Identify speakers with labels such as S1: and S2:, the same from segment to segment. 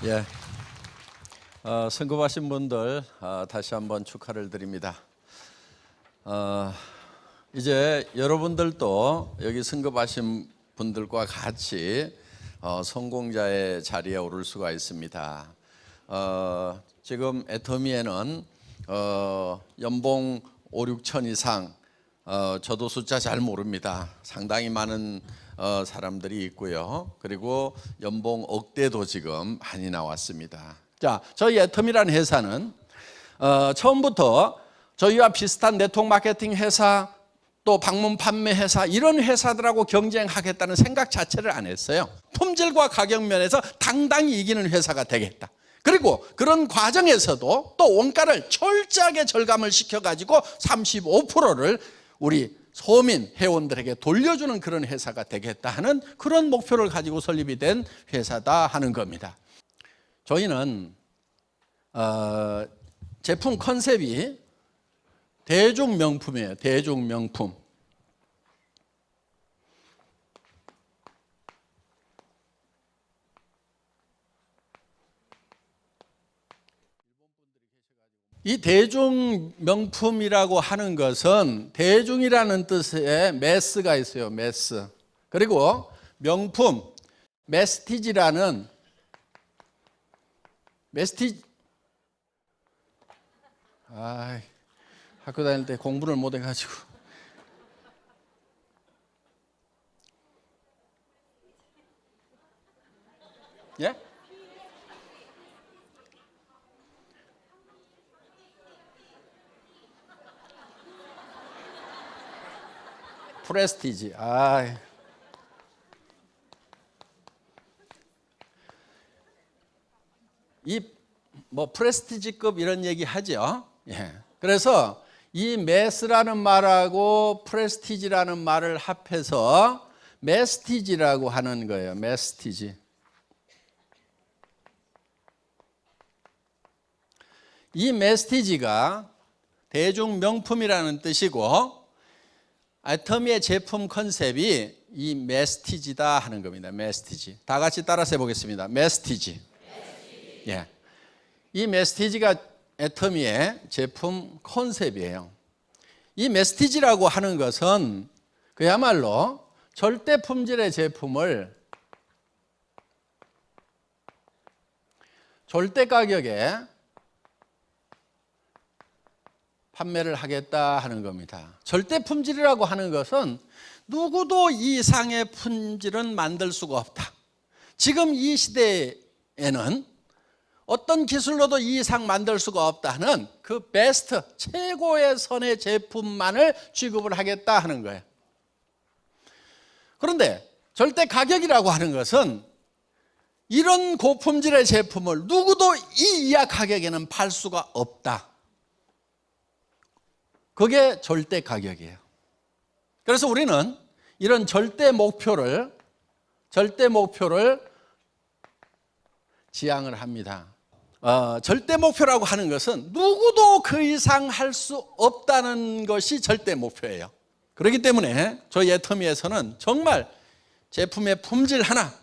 S1: 예, 선급하신 분들 다시 한번 축하를 드립니다. 이제 여러분들도 여기 선급하신 분들과 같이 성공자의 자리에 오를 수가 있습니다. 지금 애터미에는 연봉 5, 6천 이상, 저도 숫자 잘 모릅니다. 상당히 많은 사람들이 있고요. 그리고 연봉 억대도 지금 많이 나왔습니다. 자, 저희 애터미라는 회사는 처음부터 저희와 비슷한 네트워크 마케팅 회사, 또 방문 판매 회사, 이런 회사들하고 경쟁하겠다는 생각 자체를 안 했어요. 품질과 가격 면에서 당당히 이기는 회사가 되겠다. 그리고 그런 과정에서도 또 원가를 철저하게 절감을 시켜가지고 35%를 우리 소민 회원들에게 돌려주는 그런 회사가 되겠다 하는 그런 목표를 가지고 설립이 된 회사다 하는 겁니다. 저희는 제품 컨셉이 대중명품이에요. 대중명품. 이 대중명품이라고 하는 것은 대중이라는 뜻의 매스가 있어요. 매스. 그리고 명품, 메스티지라는 학교 다닐 때 공부를 못 해가지고 예? 프레스티지. 프레스티지급 이런 얘기 하죠. 예. 그래서 이 매스라는 말하고 프레스티지라는 말을 합해서 매스티지라고 하는 거예요. 매스티지. 이 매스티지가 대중명품이라는 뜻이고, 애터미의 제품 컨셉이 이 매스티지다 하는 겁니다. 매스티지. 다 같이 따라서 해보겠습니다. 매스티지. 예. 이 매스티지가 애터미의 제품 컨셉이에요. 이 매스티지라고 하는 것은 그야말로 절대 품질의 제품을 절대 가격에 판매를 하겠다 하는 겁니다. 절대 품질이라고 하는 것은 누구도 이 이상의 품질은 만들 수가 없다. 지금 이 시대에는 어떤 기술로도 이 이상 만들 수가 없다는 그 베스트, 최고의 선의 제품만을 취급을 하겠다 하는 거예요. 그런데 절대 가격이라고 하는 것은 이런 고품질의 제품을 누구도 이 이하 가격에는 팔 수가 없다. 그게 절대 가격이에요. 그래서 우리는 이런 절대 목표를 지향을 합니다. 절대 목표라고 하는 것은 누구도 그 이상 할 수 없다는 것이 절대 목표예요. 그렇기 때문에 저희 애터미에서는 정말 제품의 품질 하나,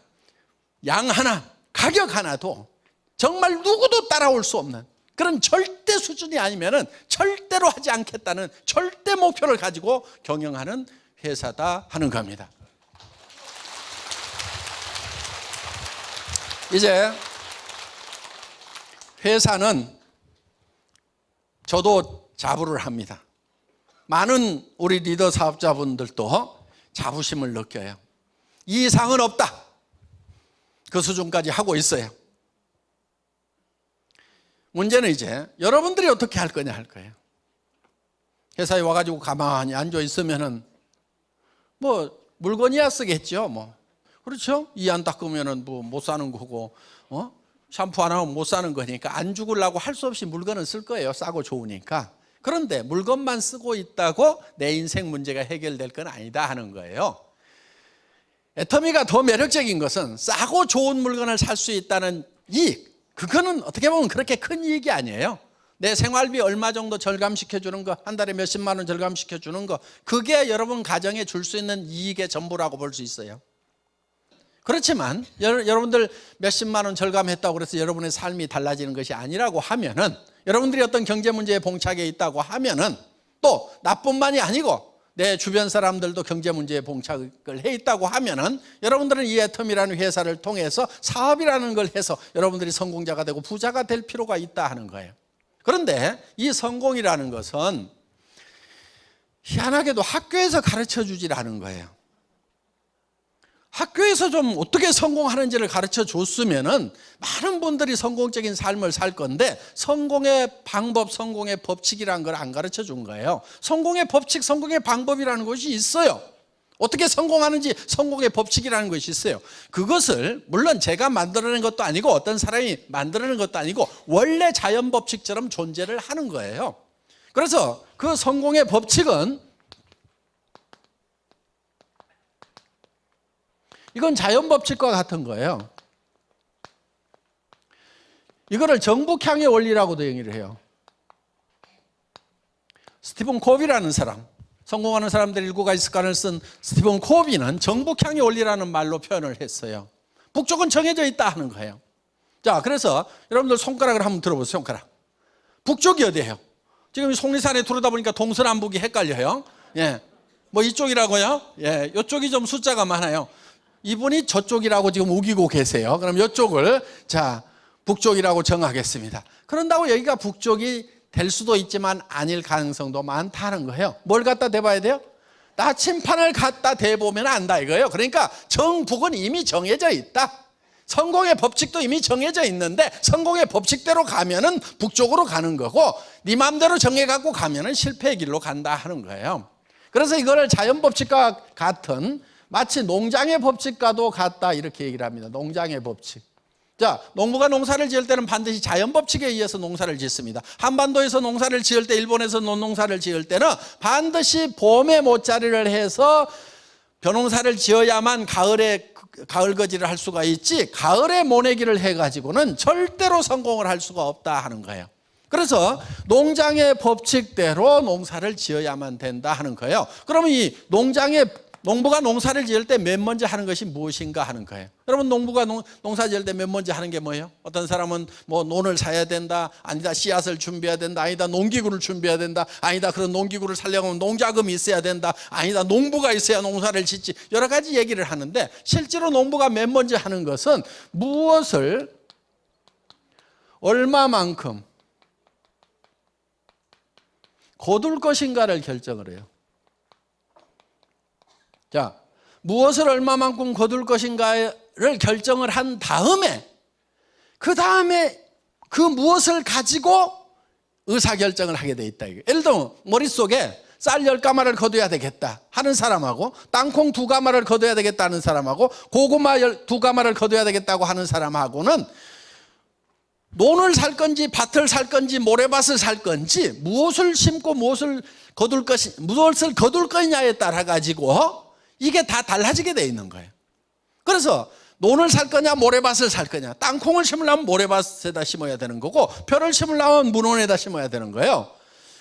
S1: 양 하나, 가격 하나도 정말 누구도 따라올 수 없는 그런 절대 수준이 아니면은 절대로 하지 않겠다는 절대 목표를 가지고 경영하는 회사다 하는 겁니다. 이제 회사는 저도 자부를 합니다. 많은 우리 리더 사업자분들도 자부심을 느껴요. 이 이상은 없다. 그 수준까지 하고 있어요. 문제는 이제 여러분들이 어떻게 할 거냐 할 거예요. 회사에 와가지고 가만히 앉아 있으면은 물건이야 쓰겠죠. 그렇죠? 이 안 닦으면은 못 사는 거고, 샴푸 안 하면 못 사는 거니까 안 죽으려고 할 수 없이 물건은 쓸 거예요. 싸고 좋으니까. 그런데 물건만 쓰고 있다고 내 인생 문제가 해결될 건 아니다 하는 거예요. 애터미가 더 매력적인 것은 싸고 좋은 물건을 살 수 있다는 이익. 그거는 어떻게 보면 그렇게 큰 이익이 아니에요. 내 생활비 얼마 정도 절감시켜 주는 거, 한 달에 몇십만 원 절감시켜 주는 거, 그게 여러분 가정에 줄 수 있는 이익의 전부라고 볼 수 있어요. 그렇지만 여러분들 몇십만 원 절감했다고 그래서 여러분의 삶이 달라지는 것이 아니라고 하면은, 여러분들이 어떤 경제 문제에 봉착해 있다고 하면은, 또 나뿐만이 아니고 내 주변 사람들도 경제 문제에 봉착을 해 있다고 하면은, 여러분들은 이 애텀이라는 회사를 통해서 사업이라는 걸 해서 여러분들이 성공자가 되고 부자가 될 필요가 있다 하는 거예요. 그런데 이 성공이라는 것은 희한하게도 학교에서 가르쳐 주질 않은 거예요. 학교에서 좀 어떻게 성공하는지를 가르쳐 줬으면은 많은 분들이 성공적인 삶을 살 건데, 성공의 방법, 성공의 법칙이라는 걸 안 가르쳐 준 거예요. 성공의 법칙, 성공의 방법이라는 것이 있어요. 어떻게 성공하는지 성공의 법칙이라는 것이 있어요. 그것을 물론 제가 만들어낸 것도 아니고 어떤 사람이 만들어낸 것도 아니고 원래 자연 법칙처럼 존재를 하는 거예요. 그래서 그 성공의 법칙은, 이건 자연 법칙과 같은 거예요. 이거를 정북향의 원리라고도 얘기를 해요. 스티븐 코비라는 사람, 성공하는 사람들 7가지 쓴 스티븐 코비는 정북향의 원리라는 말로 표현을 했어요. 북쪽은 정해져 있다 하는 거예요. 자, 그래서 여러분들 손가락을 한번 들어보세요. 손가락. 북쪽이 어디예요? 지금 속리산에 들어다 보니까 동서남북이 헷갈려요. 예, 뭐 이쪽이라고요? 예, 이쪽이 좀 숫자가 많아요. 이분이 저쪽이라고 지금 우기고 계세요. 그럼 이쪽을 자 북쪽이라고 정하겠습니다. 그런다고 여기가 북쪽이 될 수도 있지만 아닐 가능성도 많다는 거예요. 뭘 갖다 대봐야 돼요? 나침판을 갖다 대보면 안다 이거예요. 그러니까 정북은 이미 정해져 있다. 성공의 법칙도 이미 정해져 있는데 성공의 법칙대로 가면은 북쪽으로 가는 거고, 네 마음대로 정해갖고 가면은 실패의 길로 간다 하는 거예요. 그래서 이거를 자연 법칙과 같은, 마치 농장의 법칙과도 같다 이렇게 얘기를 합니다. 농장의 법칙. 자, 농부가 농사를 지을 때는 반드시 자연 법칙에 의해서 농사를 짓습니다. 한반도에서 농사를 지을 때, 일본에서 농사를 지을 때는 반드시 봄에 모짜리를 해서 벼농사를 지어야만 가을에 가을거지를 할 수가 있지, 가을에 모내기를 해가지고는 절대로 성공을 할 수가 없다 하는 거예요. 그래서 농장의 법칙대로 농사를 지어야만 된다 하는 거예요. 그러면 이 농부가 농사를 지을 때 맨 먼저 하는 것이 무엇인가 하는 거예요. 여러분, 농부가 농사 지을 때 맨 먼저 하는 게 뭐예요? 어떤 사람은 뭐 논을 사야 된다, 아니다 씨앗을 준비해야 된다, 아니다 농기구를 준비해야 된다, 아니다 그런 농기구를 사려고 하면 농자금이 있어야 된다, 아니다 농부가 있어야 농사를 짓지, 여러 가지 얘기를 하는데, 실제로 농부가 맨 먼저 하는 것은 무엇을 얼마만큼 거둘 것인가를 결정을 해요. 자, 무엇을 얼마만큼 거둘 것인가를 결정을 한 다음에, 그 다음에 그 무엇을 가지고 의사결정을 하게 돼 있다. 예를 들면 머릿속에 쌀 10가마를 거둬야 되겠다 하는 사람하고, 땅콩 2가마를 거둬야 되겠다 하는 사람하고, 고구마 2가마를 거둬야 되겠다고 하는 사람하고는 논을 살 건지 밭을 살 건지 모래밭을 살 건지, 무엇을 심고 무엇을 거둘 거냐에 따라 가지고 이게 다 달라지게 돼 있는 거예요. 그래서 논을 살 거냐 모래밭을 살 거냐, 땅콩을 심으려면 모래밭에다 심어야 되는 거고, 벼를 심으려면 문원에다 심어야 되는 거예요.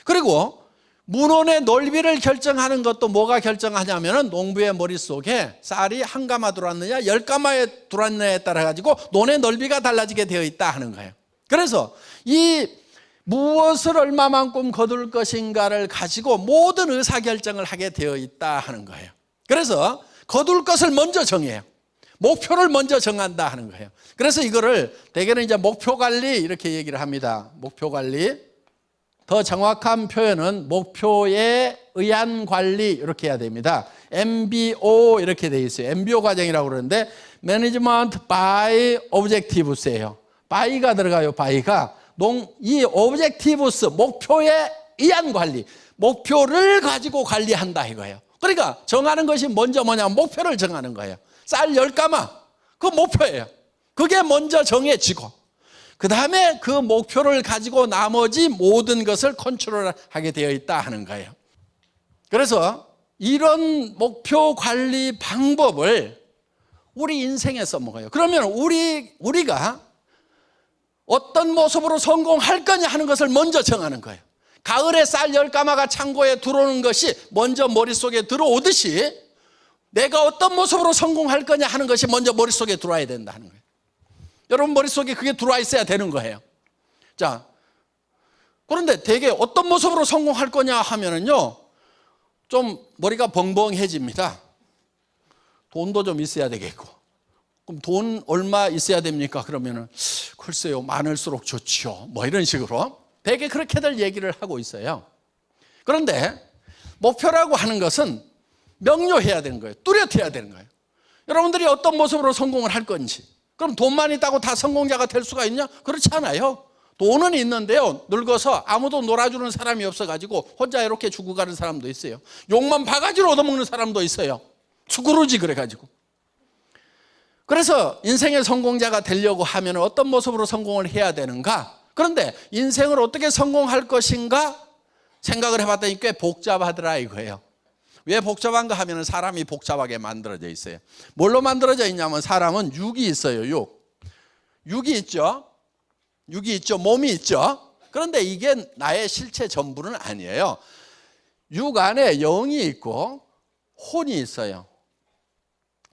S1: 그리고 문원의 넓이를 결정하는 것도 뭐가 결정하냐면은 농부의 머릿속에 쌀이 1가마 들어왔느냐 10가마에 들어왔느냐에 따라 가지고 논의 넓이가 달라지게 되어 있다 하는 거예요. 그래서 이 무엇을 얼마만큼 거둘 것인가를 가지고 모든 의사결정을 하게 되어 있다 하는 거예요. 그래서 거둘 것을 먼저 정해요. 목표를 먼저 정한다 하는 거예요. 그래서 이거를 대개는 이제 목표관리 이렇게 얘기를 합니다. 목표관리. 더 정확한 표현은 목표에 의한 관리 이렇게 해야 됩니다. MBO 이렇게 돼 있어요. MBO 과정이라고 그러는데 Management by Objectives예요. by가 들어가요. by가 이 Objectives, 목표에 의한 관리, 목표를 가지고 관리한다 이거예요. 그러니까 정하는 것이 먼저 뭐냐면 목표를 정하는 거예요. 쌀 10가마, 그 목표예요. 그게 먼저 정해지고, 그 다음에 그 목표를 가지고 나머지 모든 것을 컨트롤하게 되어 있다 하는 거예요. 그래서 이런 목표 관리 방법을 우리 인생에 써먹어요. 그러면 우리가 어떤 모습으로 성공할 거냐 하는 것을 먼저 정하는 거예요. 가을에 쌀 10가마가 창고에 들어오는 것이 먼저 머릿속에 들어오듯이, 내가 어떤 모습으로 성공할 거냐 하는 것이 먼저 머릿속에 들어와야 된다는 거예요. 여러분 머릿속에 그게 들어와 있어야 되는 거예요. 자, 그런데 대개 어떤 모습으로 성공할 거냐 하면은요, 좀 머리가 벙벙해집니다. 돈도 좀 있어야 되겠고. 그럼 돈 얼마 있어야 됩니까? 그러면은 글쎄요, 많을수록 좋죠. 뭐 이런 식으로 대개 그렇게들 얘기를 하고 있어요. 그런데 목표라고 하는 것은 명료해야 되는 거예요. 뚜렷해야 되는 거예요. 여러분들이 어떤 모습으로 성공을 할 건지. 그럼 돈만 있다고 다 성공자가 될 수가 있냐? 그렇지 않아요. 돈은 있는데요, 늙어서 아무도 놀아주는 사람이 없어가지고 혼자 이렇게 죽어가는 사람도 있어요. 욕만 바가지로 얻어먹는 사람도 있어요. 수구루지 그래가지고. 그래서 인생의 성공자가 되려고 하면 어떤 모습으로 성공을 해야 되는가? 그런데 인생을 어떻게 성공할 것인가 생각을 해봤더니 꽤 복잡하더라 이거예요. 왜 복잡한가 하면 사람이 복잡하게 만들어져 있어요. 뭘로 만들어져 있냐면 사람은 육이 있어요. 육이 있죠. 육이 있죠. 몸이 있죠. 그런데 이게 나의 실체 전부는 아니에요. 육 안에 영이 있고 혼이 있어요.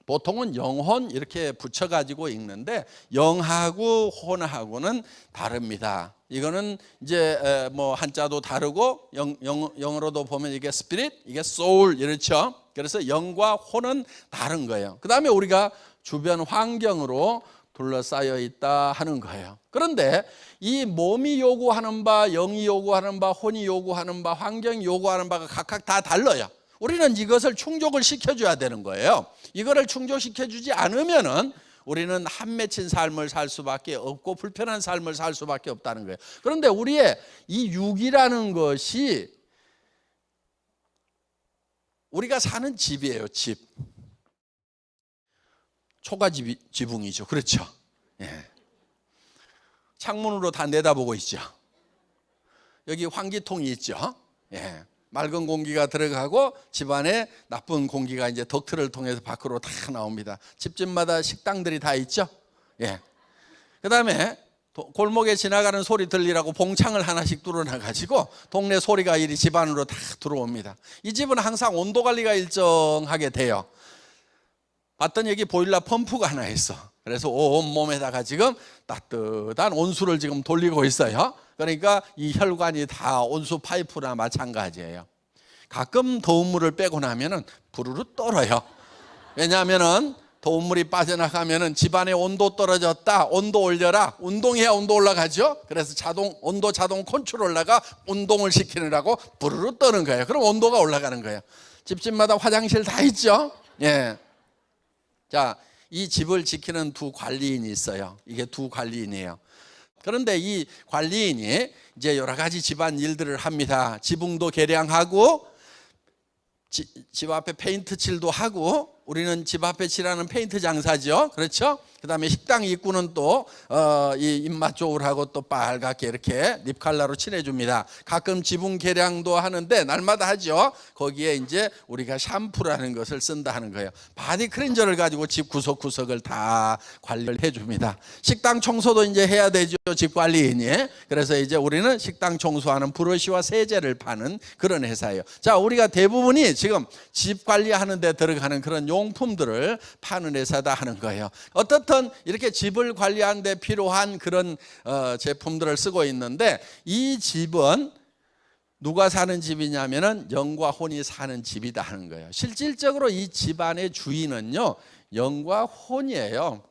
S1: 보통은 영혼 이렇게 붙여가지고 읽는데 영하고 혼하고는 다릅니다. 이거는 이제 뭐 한자도 다르고 영어로도 보면 이게 스피릿, 이게 소울 이렇죠. 그래서 영과 혼은 다른 거예요. 그 다음에 우리가 주변 환경으로 둘러싸여 있다 하는 거예요. 그런데 이 몸이 요구하는 바, 영이 요구하는 바, 혼이 요구하는 바, 환경이 요구하는 바가 각각 다 달라요. 우리는 이것을 충족을 시켜줘야 되는 거예요. 이거를 충족시켜주지 않으면은 우리는 한 맺힌 삶을 살 수밖에 없고 불편한 삶을 살 수밖에 없다는 거예요. 그런데 우리의 이 육이라는 것이 우리가 사는 집이에요. 집. 초가지붕이죠. 그렇죠. 예. 창문으로 다 내다보고 있죠. 여기 환기통이 있죠. 예. 맑은 공기가 들어가고 집안에 나쁜 공기가 이제 덕트를 통해서 밖으로 다 나옵니다. 집집마다 식당들이 다 있죠. 예. 그다음에 골목에 지나가는 소리 들리라고 봉창을 하나씩 뚫어놔 가지고 동네 소리가 이리 집 안으로 다 들어옵니다. 이 집은 항상 온도 관리가 일정하게 돼요. 봤더니 여기 보일러 펌프가 하나 있어. 그래서 온 몸에다가 지금 따뜻한 온수를 지금 돌리고 있어요. 그러니까 이 혈관이 다 온수 파이프나 마찬가지예요. 가끔 더운 물을 빼고 나면은 부르르 떨어요. 왜냐하면은 더운 물이 빠져나가면은 집안의 온도 떨어졌다, 온도 올려라, 운동해야 온도 올라가죠. 그래서 온도 자동 컨트롤러가 운동을 시키느라고 부르르 떠는 거예요. 그럼 온도가 올라가는 거예요. 집집마다 화장실 다 있죠. 예. 자, 이 집을 지키는 두 관리인이 있어요. 이게 두 관리인이에요. 그런데 이 관리인이 이제 여러 가지 집안 일들을 합니다. 지붕도 개량하고 집 앞에 페인트 칠도 하고, 우리는 집 앞에 칠하는 페인트 장사죠. 그렇죠? 그 다음에 식당 입구는 또 이 입맛 좋으라고 또 빨갛게 이렇게 립 컬러로 칠해줍니다. 가끔 지붕 개량도 하는데 날마다 하죠. 거기에 이제 우리가 샴푸라는 것을 쓴다 하는 거예요. 바디 클렌저를 가지고 집 구석구석을 다 관리를 해줍니다. 식당 청소도 이제 해야 되죠, 집 관리인이. 그래서 이제 우리는 식당 청소하는 브러쉬와 세제를 파는 그런 회사예요. 자, 우리가 대부분이 지금 집 관리하는 데 들어가는 그런 용품들을 파는 회사다 하는 거예요. 어떻든 이렇게 집을 관리하는 데 필요한 그런 제품들을 쓰고 있는데, 이 집은 누가 사는 집이냐면은 영과 혼이 사는 집이다 하는 거예요. 실질적으로 이 집안의 주인은요, 영과 혼이에요.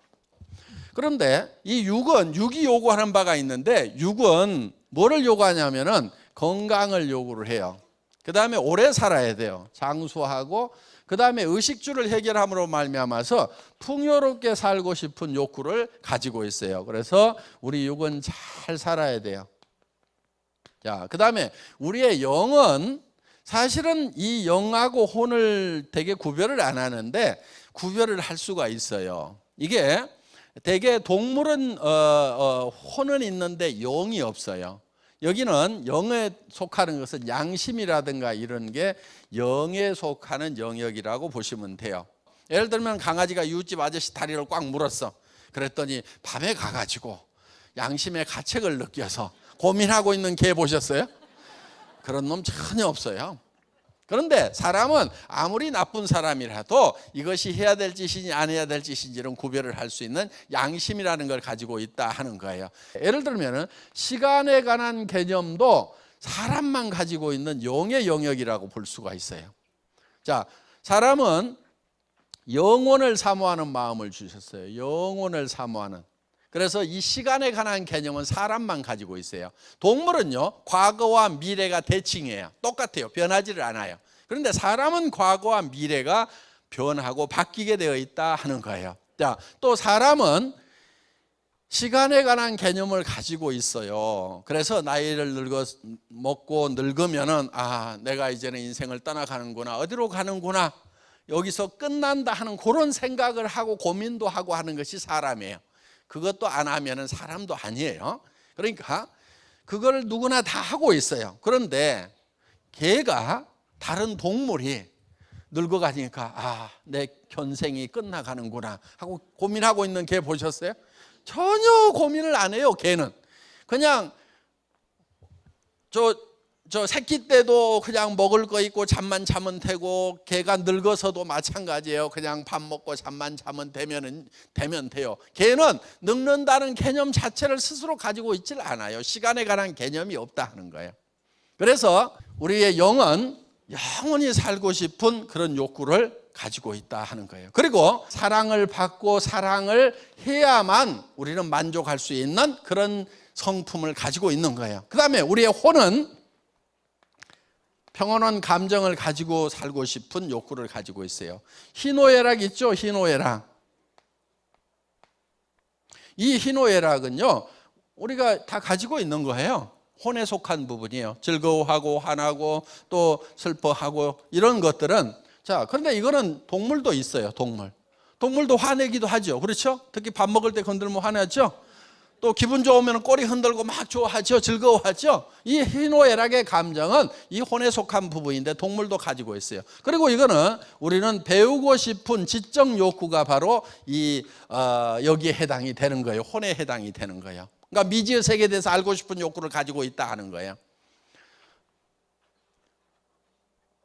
S1: 그런데 이 육이 요구하는 바가 있는데, 육은 뭐를 요구하냐면은 건강을 요구를 해요. 그 다음에 오래 살아야 돼요. 장수하고, 그 다음에 의식주를 해결함으로 말미암아서 풍요롭게 살고 싶은 욕구를 가지고 있어요. 그래서 우리 육은 잘 살아야 돼요. 자, 그 다음에 우리의 영은 사실은 이 영하고 혼을 되게 구별을 안 하는데 구별을 할 수가 있어요. 이게 되게 동물은 혼은 있는데 영이 없어요. 여기는 영에 속하는 것은 양심이라든가 이런 게 영에 속하는 영역이라고 보시면 돼요. 예를 들면 강아지가 이웃집 아저씨 다리를 꽉 물었어. 그랬더니 밤에 가가지고 양심의 가책을 느껴서 고민하고 있는 개 보셨어요? 그런 놈 전혀 없어요. 그런데 사람은 아무리 나쁜 사람이라도 이것이 해야 될 짓인지 안 해야 될 짓인지는 구별을 할 수 있는 양심이라는 걸 가지고 있다 하는 거예요. 예를 들면 시간에 관한 개념도 사람만 가지고 있는 영의 영역이라고 볼 수가 있어요. 자, 사람은 영혼을 사모하는 마음을 주셨어요. 영혼을 사모하는. 그래서 이 시간에 관한 개념은 사람만 가지고 있어요. 동물은요, 과거와 미래가 대칭이에요. 똑같아요. 변하지를 않아요. 그런데 사람은 과거와 미래가 변하고 바뀌게 되어 있다 하는 거예요. 자, 또 사람은 시간에 관한 개념을 가지고 있어요. 그래서 나이를 먹고 늙으면은 내가 이제는 인생을 떠나가는구나, 어디로 가는구나, 여기서 끝난다 하는 그런 생각을 하고 고민도 하고 하는 것이 사람이에요. 그것도 안 하면은 사람도 아니에요. 그러니까 그걸 누구나 다 하고 있어요. 그런데 개가 다른 동물이 늙어가니까 내 견생이 끝나가는구나 하고 고민하고 있는 개 보셨어요? 전혀 고민을 안 해요. 개는 그냥 저 새끼 때도 그냥 먹을 거 있고 잠만 자면 되고, 개가 늙어서도 마찬가지예요. 그냥 밥 먹고 잠만 자면 되면 돼요. 개는 늙는다는 개념 자체를 스스로 가지고 있질 않아요. 시간에 관한 개념이 없다 하는 거예요. 그래서 우리의 영은 영원히 살고 싶은 그런 욕구를 가지고 있다 하는 거예요. 그리고 사랑을 받고 사랑을 해야만 우리는 만족할 수 있는 그런 성품을 가지고 있는 거예요. 그 다음에 우리의 혼은 평온한 감정을 가지고 살고 싶은 욕구를 가지고 있어요. 희노애락 있죠? 희노애락. 이 희노애락은요, 우리가 다 가지고 있는 거예요. 혼에 속한 부분이에요. 즐거워하고 화나고 또 슬퍼하고 이런 것들은. 자, 그런데 이거는 동물도 있어요. 동물도 화내기도 하죠. 그렇죠? 특히 밥 먹을 때 건들면 화나죠. 또 기분 좋으면 꼬리 흔들고 막 좋아하죠. 즐거워하죠. 이 희노애락의 감정은 이 혼에 속한 부분인데 동물도 가지고 있어요. 그리고 이거는 우리는 배우고 싶은 지적 욕구가 바로 여기에 해당이 되는 거예요. 혼에 해당이 되는 거예요. 그러니까 미지의 세계에 대해서 알고 싶은 욕구를 가지고 있다 하는 거예요.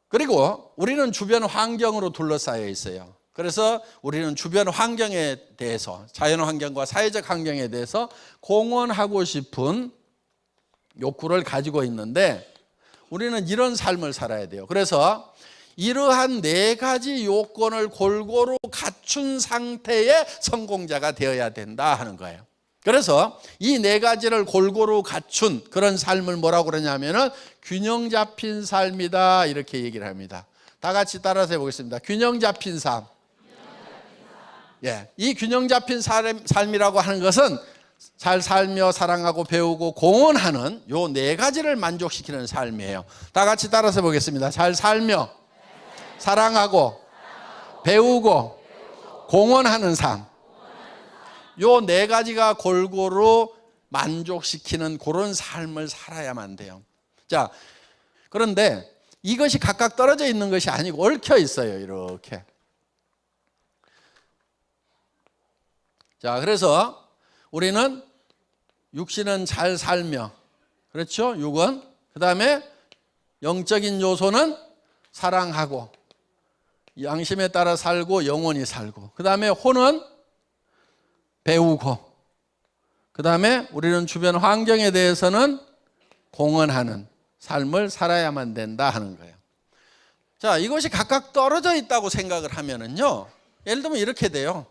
S1: 그리고 우리는 주변 환경으로 둘러싸여 있어요. 그래서 우리는 주변 환경에 대해서, 자연 환경과 사회적 환경에 대해서 공헌하고 싶은 욕구를 가지고 있는데 우리는 이런 삶을 살아야 돼요. 그래서 이러한 네 가지 요건을 골고루 갖춘 상태의 성공자가 되어야 된다 하는 거예요. 그래서 이 네 가지를 골고루 갖춘 그런 삶을 뭐라고 그러냐면은 균형 잡힌 삶이다, 이렇게 얘기를 합니다. 다 같이 따라서 해보겠습니다. 균형 잡힌 삶. 예, 이 균형 잡힌 삶이라고 하는 것은 잘 살며 사랑하고 배우고 공헌하는 요 네 가지를 만족시키는 삶이에요. 다 같이 따라서 해보겠습니다. 잘 살며 사랑하고 배우고 공헌하는 삶. 요 네 가지가 골고루 만족시키는 그런 삶을 살아야만 돼요. 자, 그런데 이것이 각각 떨어져 있는 것이 아니고 얽혀 있어요. 이렇게. 자, 그래서 우리는 육신은 잘 살며, 그렇죠? 육은. 그 다음에 영적인 요소는 사랑하고 양심에 따라 살고 영원히 살고, 그 다음에 혼은 배우고, 그 다음에 우리는 주변 환경에 대해서는 공헌하는 삶을 살아야만 된다 하는 거예요. 자, 이것이 각각 떨어져 있다고 생각을 하면은요, 예를 들면 이렇게 돼요.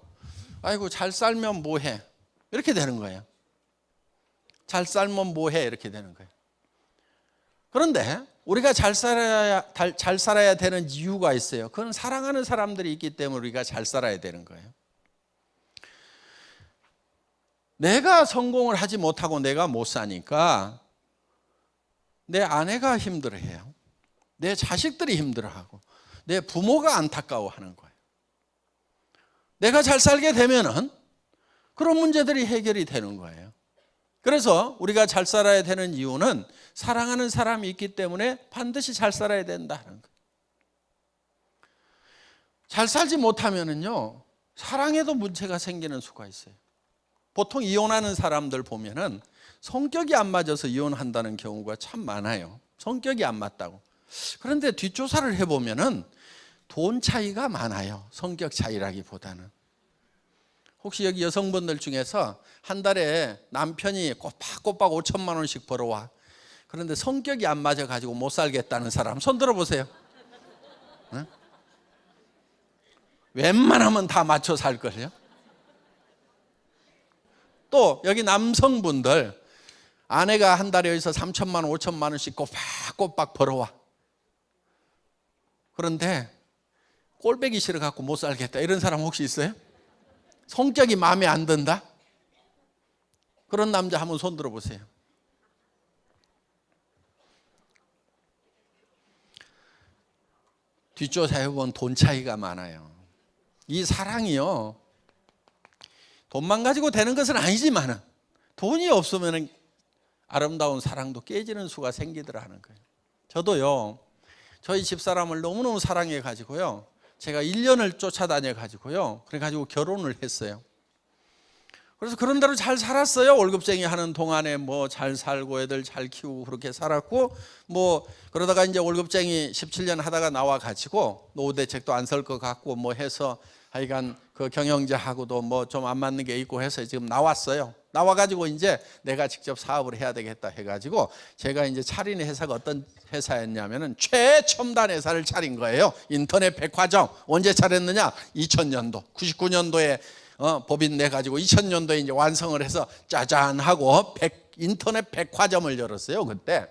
S1: 아이고, 잘 살면 뭐해? 이렇게 되는 거예요. 잘 살면 뭐해? 이렇게 되는 거예요. 그런데 우리가 잘 살아야 되는 이유가 있어요. 그건 사랑하는 사람들이 있기 때문에 우리가 잘 살아야 되는 거예요. 내가 성공을 하지 못하고 내가 못 사니까 내 아내가 힘들어해요. 내 자식들이 힘들어하고 내 부모가 안타까워하는 거예요. 내가 잘 살게 되면은 그런 문제들이 해결이 되는 거예요. 그래서 우리가 잘 살아야 되는 이유는 사랑하는 사람이 있기 때문에 반드시 잘 살아야 된다는 거예요. 잘 살지 못하면은요, 사랑에도 문제가 생기는 수가 있어요. 보통 이혼하는 사람들 보면은 성격이 안 맞아서 이혼한다는 경우가 참 많아요. 성격이 안 맞다고. 그런데 뒷조사를 해보면은 돈 차이가 많아요. 성격 차이라기보다는. 혹시 여기 여성분들 중에서 한 달에 남편이 꼬박꼬박 5천만 원씩 벌어와. 그런데 성격이 안 맞아가지고 못 살겠다는 사람 손 들어보세요. 응? 웬만하면 다 맞춰 살걸요. 또 여기 남성분들 아내가 한 달에 여기서 3천만 원 5천만 원씩 꼬박꼬박 벌어와. 그런데 꼴배기 싫어갖고 못 살겠다 이런 사람 혹시 있어요? 성격이 마음에 안 든다? 그런 남자 한번 손 들어보세요. 뒷조사해보면 돈 차이가 많아요. 이 사랑이요, 돈만 가지고 되는 것은 아니지만 돈이 없으면 아름다운 사랑도 깨지는 수가 생기더라 하는 거예요. 저도요, 저희 집사람을 너무너무 사랑해 가지고요, 제가 1년을 쫓아다녀 가지고요, 그래가지고 결혼을 했어요. 그래서 그런 대로 잘 살았어요. 월급쟁이 하는 동안에 뭐 잘 살고 애들 잘 키우고 그렇게 살았고, 뭐 그러다가 이제 월급쟁이 17년 하다가 나와 가지고 노후대책도 안 설 것 같고 뭐 해서 하여간 그 경영자하고도 뭐 좀 안 맞는 게 있고 해서 지금 나왔어요. 나와가지고 이제 내가 직접 사업을 해야 되겠다 해가지고 제가 이제 차린 회사가 어떤 회사였냐면은 최첨단 회사를 차린 거예요. 인터넷 백화점. 언제 차렸느냐? 2000년도, 99년도에 법인 내 가지고 2000년도에 이제 완성을 해서 짜잔 하고 인터넷 백화점을 열었어요. 그때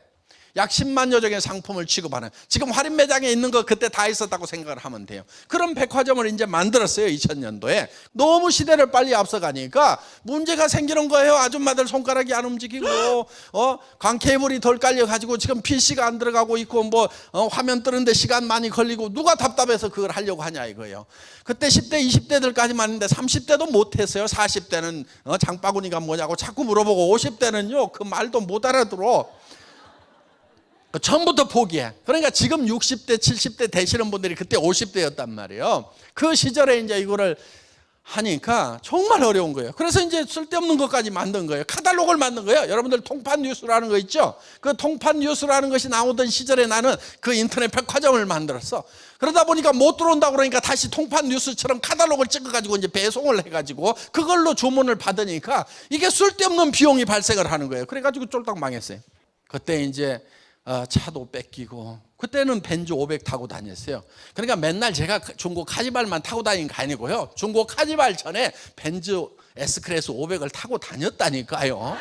S1: 약 10만여 종의 상품을 취급하는, 지금 할인 매장에 있는 거 그때 다 있었다고 생각을 하면 돼요. 그런 백화점을 이제 만들었어요. 2000년도에. 너무 시대를 빨리 앞서가니까 문제가 생기는 거예요. 아줌마들 손가락이 안 움직이고 관 케이블이 덜 깔려 가지고 지금 PC가 안 들어가고 있고 뭐 화면 뜨는데 시간 많이 걸리고, 누가 답답해서 그걸 하려고 하냐 이거예요. 그때 10대 20대들까지만 했는데 30대도 못했어요. 40대는 장바구니가 뭐냐고 자꾸 물어보고, 50대는요 그 말도 못 알아들어. 처음부터 포기해. 그러니까 지금 60대 70대 되시는 분들이 그때 50대였단 말이에요. 그 시절에 이제 이거를 하니까 정말 어려운 거예요. 그래서 이제 쓸데없는 것까지 만든 거예요. 카탈로그를 만든 거예요. 여러분들 통판 뉴스라는 거 있죠? 그 통판 뉴스라는 것이 나오던 시절에 나는 그 인터넷 백화점을 만들었어. 그러다 보니까 못 들어온다고 그러니까 다시 통판 뉴스처럼 카탈로그를 찍어가지고 이제 배송을 해가지고 그걸로 주문을 받으니까 이게 쓸데없는 비용이 발생을 하는 거예요. 그래가지고 쫄딱 망했어요. 그때 이제 차도 뺏기고, 그때는 벤츠 500 타고 다녔어요. 그러니까 맨날 제가 중고 카니발만 타고 다니는 거 아니고요, 중고 카니발 전에 벤츠 S클래스 500을 타고 다녔다니까요.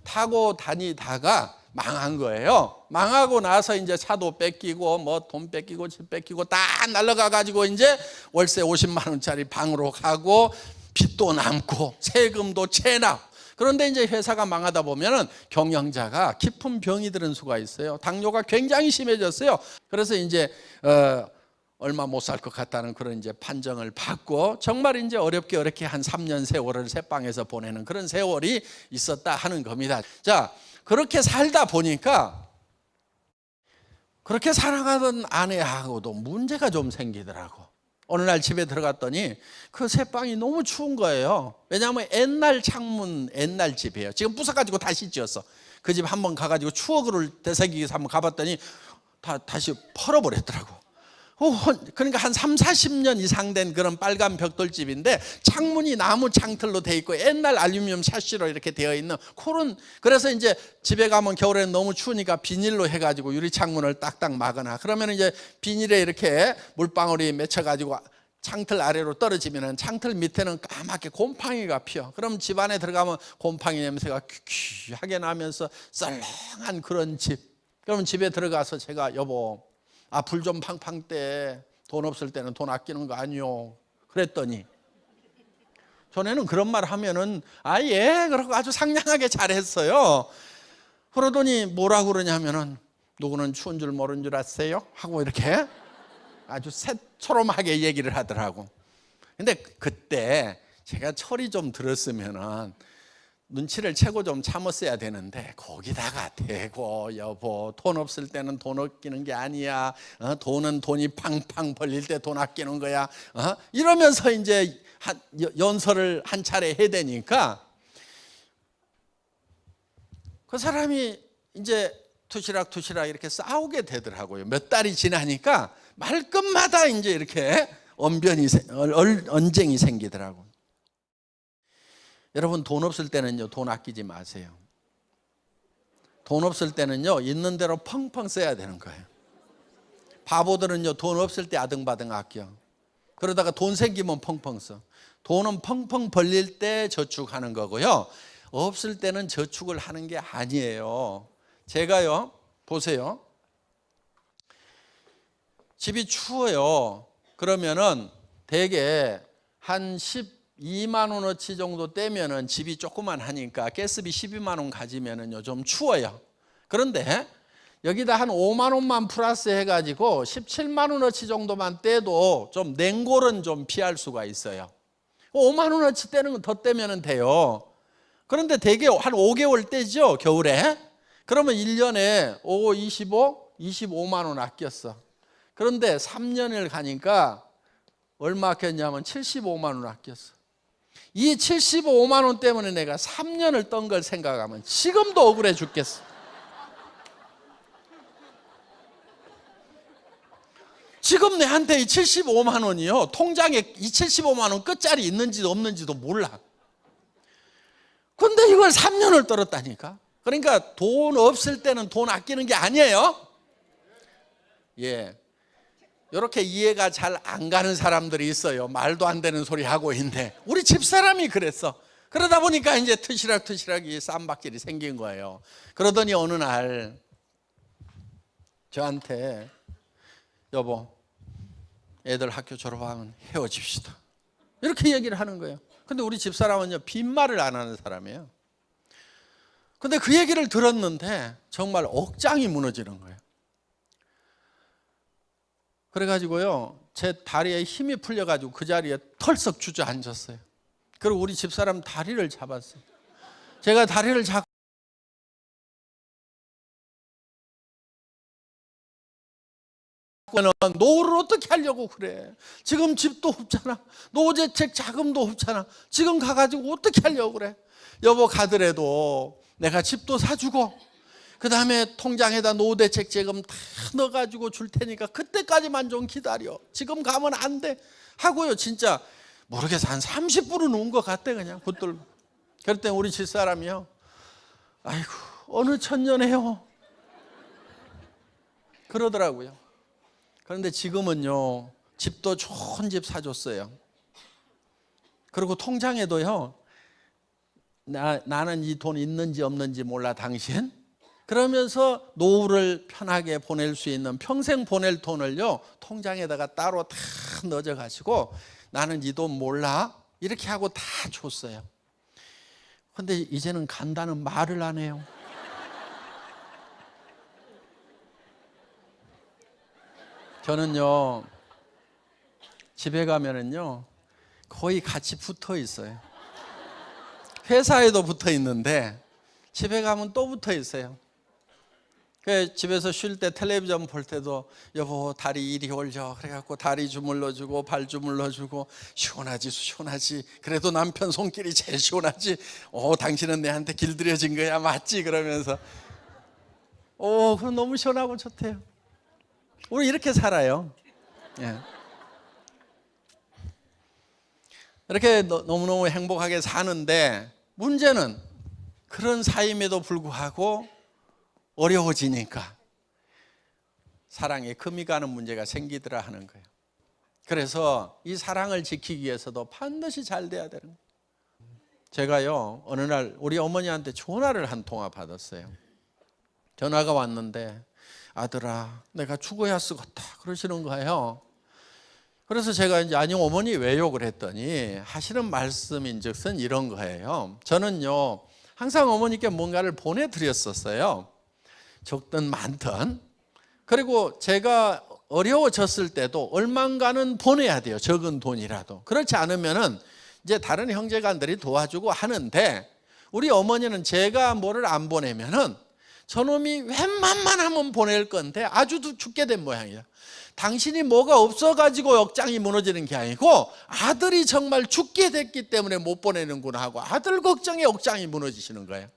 S1: 타고 다니다가 망한 거예요. 망하고 나서 이제 차도 뺏기고 뭐 돈 뺏기고 집 뺏기고 다 날라가 가지고 이제 월세 50만 원짜리 방으로 가고 빚도 남고 세금도 체납. 그런데 이제 회사가 망하다 보면은 경영자가 깊은 병이 들은 수가 있어요. 당뇨가 굉장히 심해졌어요. 그래서 이제 얼마 못 살 것 같다는 그런 이제 판정을 받고, 정말 이제 어렵게 한 3년 세월을 새방에서 보내는 그런 세월이 있었다 하는 겁니다. 자, 그렇게 살다 보니까 그렇게 살아가던 아내하고도 문제가 좀 생기더라고. 어느 날 집에 들어갔더니 그 새방이 너무 추운 거예요. 왜냐하면 옛날 창문, 옛날 집이에요. 지금 부숴가지고 다시 지었어. 그 집 한번 가가지고 추억을 되새기기 위해서 한번 가봤더니 다시 펄어버렸더라고. 그러니까 한 3, 40년 이상 된 그런 빨간 벽돌집인데 창문이 나무 창틀로 돼 있고 옛날 알루미늄 샤시로 이렇게 되어 있는 그런, 그래서 이제 집에 가면 겨울에는 너무 추우니까 비닐로 해가지고 유리창문을 딱딱 막거나, 그러면 이제 비닐에 이렇게 물방울이 맺혀가지고 창틀 아래로 떨어지면 창틀 밑에는 까맣게 곰팡이가 피어. 그럼 집 안에 들어가면 곰팡이 냄새가 퀴퀴하게 나면서 썰렁한 그런 집. 그러면 집에 들어가서 제가 여보, 불 좀 팡팡 떼. 돈 없을 때는 돈 아끼는 거 아니요. 그랬더니 전에는 그런 말 하면은 예 그러고 아주 상냥하게 잘했어요. 그러더니 뭐라고 그러냐면은 누구는 추운 줄 모른 줄 아세요? 하고 이렇게 아주 새초롬하게 얘기를 하더라고. 근데 그때 제가 철이 좀 들었으면은 눈치를 채고 좀 참았어야 되는데, 거기다가 대고 여보 돈 없을 때는 돈 아끼는 게 아니야. 돈은 돈이 팡팡 벌릴 때 돈 아끼는 거야. 이러면서 이제 연설을 한 차례 해야 되니까 그 사람이 이제 투시락 이렇게 싸우게 되더라고요. 몇 달이 지나니까 말끝마다 이제 이렇게 언쟁이 생기더라고요. 여러분, 돈 없을 때는요, 돈 아끼지 마세요. 돈 없을 때는요, 있는 대로 펑펑 써야 되는 거예요. 바보들은요, 돈 없을 때 아등바등 아껴. 그러다가 돈 생기면 펑펑 써. 돈은 펑펑 벌릴 때 저축하는 거고요, 없을 때는 저축을 하는 게 아니에요. 제가요, 보세요. 집이 추워요. 그러면은 대개 한 12만 원어치 정도 떼면은 집이 조그만 하니까 가스비 12만 원 가지면은요 좀 추워요. 그런데 여기다 한 5만 원만 플러스 해가지고 17만 원어치 정도만 떼도 좀 냉골은 좀 피할 수가 있어요. 5만 원어치 떼는 건 더 떼면 돼요. 그런데 대개 한 5개월 떼죠, 겨울에. 그러면 1년에 5, 25, 25만 원 아꼈어. 그런데 3년을 가니까 얼마 아꼈냐면 75만 원 아꼈어. 이 75만 원 때문에 내가 3년을 떤 걸 생각하면 지금도 억울해 죽겠어. 지금 내한테 이 75만 원이요, 통장에 이 75만 원 끝자리 있는지도 없는지도 몰라. 근데 이걸 3년을 떨었다니까. 그러니까 돈 없을 때는 돈 아끼는 게 아니에요. 예, 이렇게 이해가 잘 안 가는 사람들이 있어요. 말도 안 되는 소리 하고 있는데 우리 집사람이 그랬어. 그러다 보니까 이제 트시락이 쌈박질이 생긴 거예요. 그러더니 어느 날 저한테, 여보, 애들 학교 졸업하면 헤어집시다, 이렇게 얘기를 하는 거예요. 근데 우리 집사람은요, 빈말을 안 하는 사람이에요. 근데 그 얘기를 들었는데 정말 억장이 무너지는 거예요. 그래가지고요, 제 다리에 힘이 풀려가지고 그 자리에 털썩 주저앉았어요. 그리고 우리 집사람 다리를 잡았어요. 제가 다리를 잡고 노후를 어떻게 하려고 그래? 지금 집도 없잖아. 노후대책 자금도 없잖아. 지금 가가지고 어떻게 하려고 그래? 여보, 가더라도 내가 집도 사주고 그 다음에 통장에다 노후대책 자금 다 넣어가지고 줄 테니까 그때까지만 좀 기다려. 지금 가면 안 돼 하고요, 진짜 모르겠어, 한 30분은 운 것 같대, 그냥 붙들고. 그럴 때 우리 집사람이요, 아이고 어느 천년에요, 그러더라고요. 그런데 지금은요, 집도 좋은 집 사줬어요. 그리고 통장에도요, 나는 이 돈 있는지 없는지 몰라 당신? 그러면서 노후를 편하게 보낼 수 있는, 평생 보낼 돈을요, 통장에다가 따로 다 넣어져 가지고 나는 이 돈 몰라, 이렇게 하고 다 줬어요. 근데 이제는 간다는 말을 안 해요. 저는요, 집에 가면은요 거의 같이 붙어 있어요. 회사에도 붙어 있는데 집에 가면 또 붙어 있어요. 집에서 쉴 때 텔레비전 볼 때도, 여보 다리 이리 올려, 그래갖고 다리 주물러주고 발 주물러주고, 시원하지, 그래도 남편 손길이 제일 시원하지, 당신은 내한테 길들여진 거야, 맞지? 그러면서 그럼 너무 시원하고 좋대요. 우리 이렇게 살아요. 예. 이렇게 너무너무 행복하게 사는데, 문제는 그런 삶에도 불구하고 어려워지니까 사랑에 금이 가는 문제가 생기더라 하는 거예요. 그래서 이 사랑을 지키기 위해서도 반드시 잘 돼야 되는 거예요. 제가요, 어느 날 우리 어머니한테 전화를 한 통화 받았어요. 전화가 왔는데, 아들아, 내가 죽어야 쓰겄다 그러시는 거예요. 그래서 제가 이제, 아니 어머니 왜요? 그랬더니 하시는 말씀인즉슨 이런 거예요. 저는요, 항상 어머니께 뭔가를 보내드렸었어요. 적든 많든. 그리고 제가 어려워졌을 때도 얼만가는 보내야 돼요, 적은 돈이라도. 그렇지 않으면은 이제 다른 형제간들이 도와주고 하는데, 우리 어머니는 제가 뭐를 안 보내면은 저놈이 웬만만 하면 보낼 건데 아주 죽게 된 모양이에요. 당신이 뭐가 없어가지고 억장이 무너지는 게 아니고 아들이 정말 죽게 됐기 때문에 못 보내는구나 하고 아들 걱정에 억장이 무너지시는 거예요.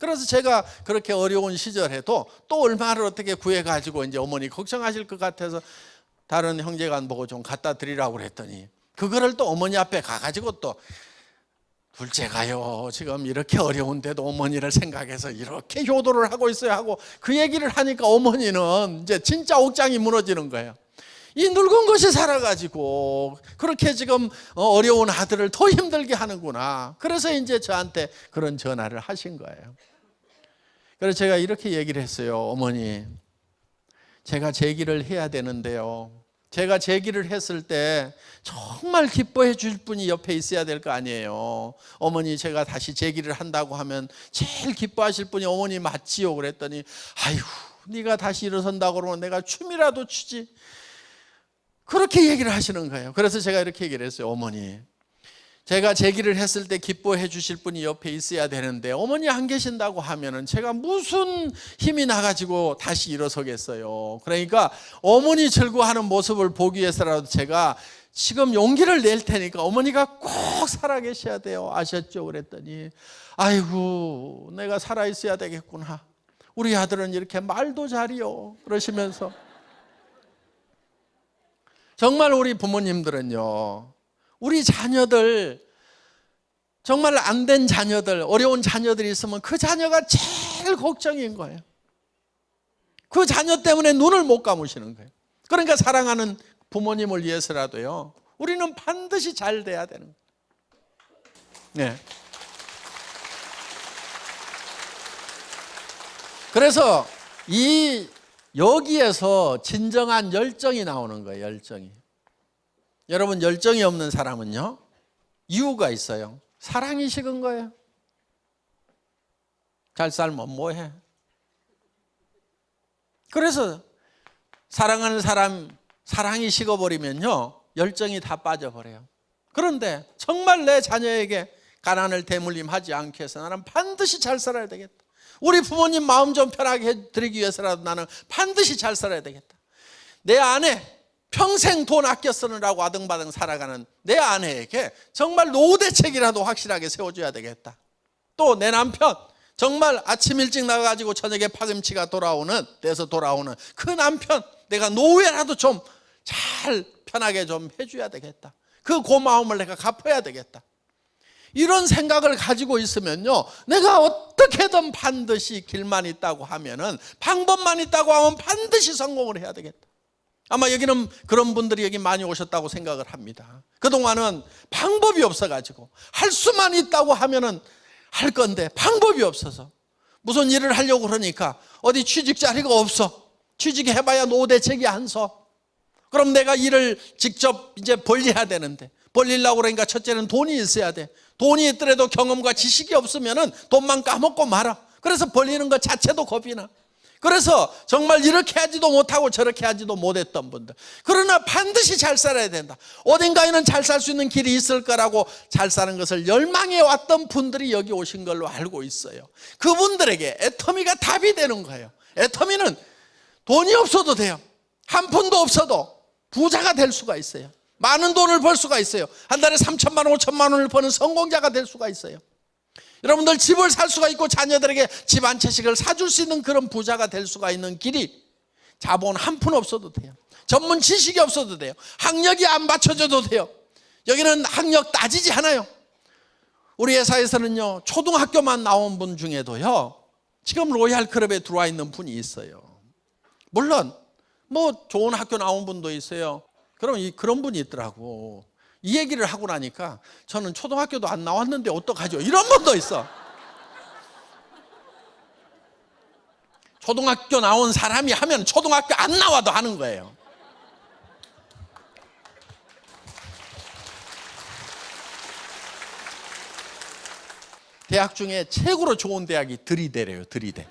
S1: 그래서 제가 그렇게 어려운 시절에도 또 얼마를 어떻게 구해가지고 이제 어머니 걱정하실 것 같아서 다른 형제간 보고 좀 갖다 드리라고 그랬더니 그거를 또 어머니 앞에 가가지고 또 둘째가요 지금 이렇게 어려운데도 어머니를 생각해서 이렇게 효도를 하고 있어야 하고 그 얘기를 하니까 어머니는 이제 진짜 옥장이 무너지는 거예요. 이 늙은 것이 살아가지고 그렇게 지금 어려운 아들을 더 힘들게 하는구나. 그래서 이제 저한테 그런 전화를 하신 거예요. 그래서 제가 이렇게 얘기를 했어요. 어머니, 제가 제기를 해야 되는데요, 제가 제기를 했을 때 정말 기뻐해 줄 분이 옆에 있어야 될 거 아니에요. 어머니, 제가 다시 제기를 한다고 하면 제일 기뻐하실 분이 어머니 맞지요? 그랬더니 아이고, 네가 다시 일어선다고 그러면 내가 춤이라도 추지. 그렇게 얘기를 하시는 거예요. 그래서 제가 이렇게 얘기를 했어요. 어머니, 제가 제기를 했을 때 기뻐해 주실 분이 옆에 있어야 되는데 어머니 안 계신다고 하면은 제가 무슨 힘이 나가지고 다시 일어서겠어요. 그러니까 어머니 즐거워하는 모습을 보기 위해서라도 제가 지금 용기를 낼 테니까 어머니가 꼭 살아계셔야 돼요. 아셨죠? 그랬더니 아이고, 내가 살아있어야 되겠구나. 우리 아들은 이렇게 말도 잘해요. 그러시면서 정말 우리 부모님들은요, 우리 자녀들, 정말 안 된 자녀들, 어려운 자녀들이 있으면 그 자녀가 제일 걱정인 거예요. 그 자녀 때문에 눈을 못 감으시는 거예요. 그러니까 사랑하는 부모님을 위해서라도요, 우리는 반드시 잘 돼야 되는 거예요. 네. 그래서 여기에서 진정한 열정이 나오는 거예요. 열정이. 여러분, 열정이 없는 사람은요, 이유가 있어요. 사랑이 식은 거예요. 잘 살면 뭐해? 그래서 사랑하는 사람 사랑이 식어버리면요, 열정이 다 빠져버려요. 그런데 정말 내 자녀에게 가난을 대물림하지 않기 위해서 나는 반드시 잘 살아야 되겠다. 우리 부모님 마음 좀 편하게 해드리기 위해서라도 나는 반드시 잘 살아야 되겠다. 내 아내, 평생 돈 아껴 쓰느라고 아등바등 살아가는 내 아내에게 정말 노후 대책이라도 확실하게 세워줘야 되겠다. 또 내 남편, 정말 아침 일찍 나가가지고 저녁에 파김치가 돼서 돌아오는 그 남편, 내가 노후에라도 좀 잘 편하게 좀 해줘야 되겠다. 그 고마움을 내가 갚아야 되겠다. 이런 생각을 가지고 있으면요, 내가 어떻게든 반드시 길만 있다고 하면은, 방법만 있다고 하면 반드시 성공을 해야 되겠다. 아마 여기는 그런 분들이 여기 많이 오셨다고 생각을 합니다. 그동안은 방법이 없어가지고 할 수만 있다고 하면은 할 건데 방법이 없어서 무슨 일을 하려고 그러니까 어디 취직 자리가 없어. 취직해봐야 노후 대책이 안 서. 그럼 내가 일을 직접 이제 벌려야 되는데, 벌리려고 그러니까 첫째는 돈이 있어야 돼. 돈이 있더라도 경험과 지식이 없으면은 돈만 까먹고 말아. 그래서 벌리는 것 자체도 겁이 나. 그래서 정말 이렇게 하지도 못하고 저렇게 하지도 못했던 분들, 그러나 반드시 잘 살아야 된다. 어딘가에는 잘 살 수 있는 길이 있을 거라고 잘 사는 것을 열망해 왔던 분들이 여기 오신 걸로 알고 있어요. 그분들에게 애터미가 답이 되는 거예요. 애터미는 돈이 없어도 돼요. 한 푼도 없어도 부자가 될 수가 있어요. 많은 돈을 벌 수가 있어요. 한 달에 3천만 원, 5천만 원을 버는 성공자가 될 수가 있어요. 여러분들 집을 살 수가 있고 자녀들에게 집 한 채씩을 사줄 수 있는 그런 부자가 될 수가 있는 길이, 자본 한 푼 없어도 돼요. 전문 지식이 없어도 돼요. 학력이 안 받쳐줘도 돼요. 여기는 학력 따지지 않아요. 우리 회사에서는요, 초등학교만 나온 분 중에도요, 지금 로얄 클럽에 들어와 있는 분이 있어요. 물론 뭐 좋은 학교 나온 분도 있어요. 그럼 그런 분이 있더라고. 이 얘기를 하고 나니까 저는 초등학교도 안 나왔는데 어떡하죠? 이런 분도 있어. 초등학교 나온 사람이 하면 초등학교 안 나와도 하는 거예요. 대학 중에 최고로 좋은 대학이 들이대래요. 들이대.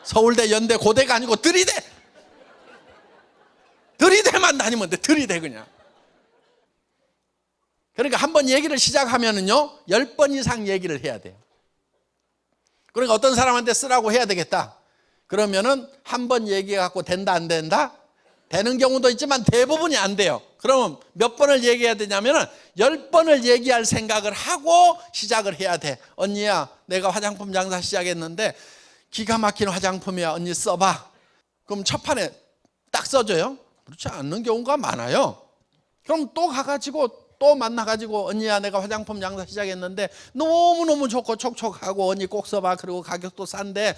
S1: 서울대, 연대, 고대가 아니고 들이대. 들이대만 다니면 돼. 들이대 그냥. 그러니까 한번 얘기를 시작하면은요, 10번 이상 얘기를 해야 돼요. 그러니까 어떤 사람한테 쓰라고 해야 되겠다. 그러면은 한 번 얘기해 갖고 된다 안 된다? 되는 경우도 있지만 대부분이 안 돼요. 그러면 몇 번을 얘기해야 되냐면은 10번을 얘기할 생각을 하고 시작을 해야 돼. 언니야, 내가 화장품 장사 시작했는데 기가 막힌 화장품이야. 언니 써봐. 그럼 첫 판에 딱 써줘요? 그렇지 않는 경우가 많아요. 그럼 또 가가지고 또 만나가지고 언니야, 내가 화장품 장사 시작했는데 너무너무 좋고 촉촉하고 언니 꼭 써봐. 그리고 가격도 싼데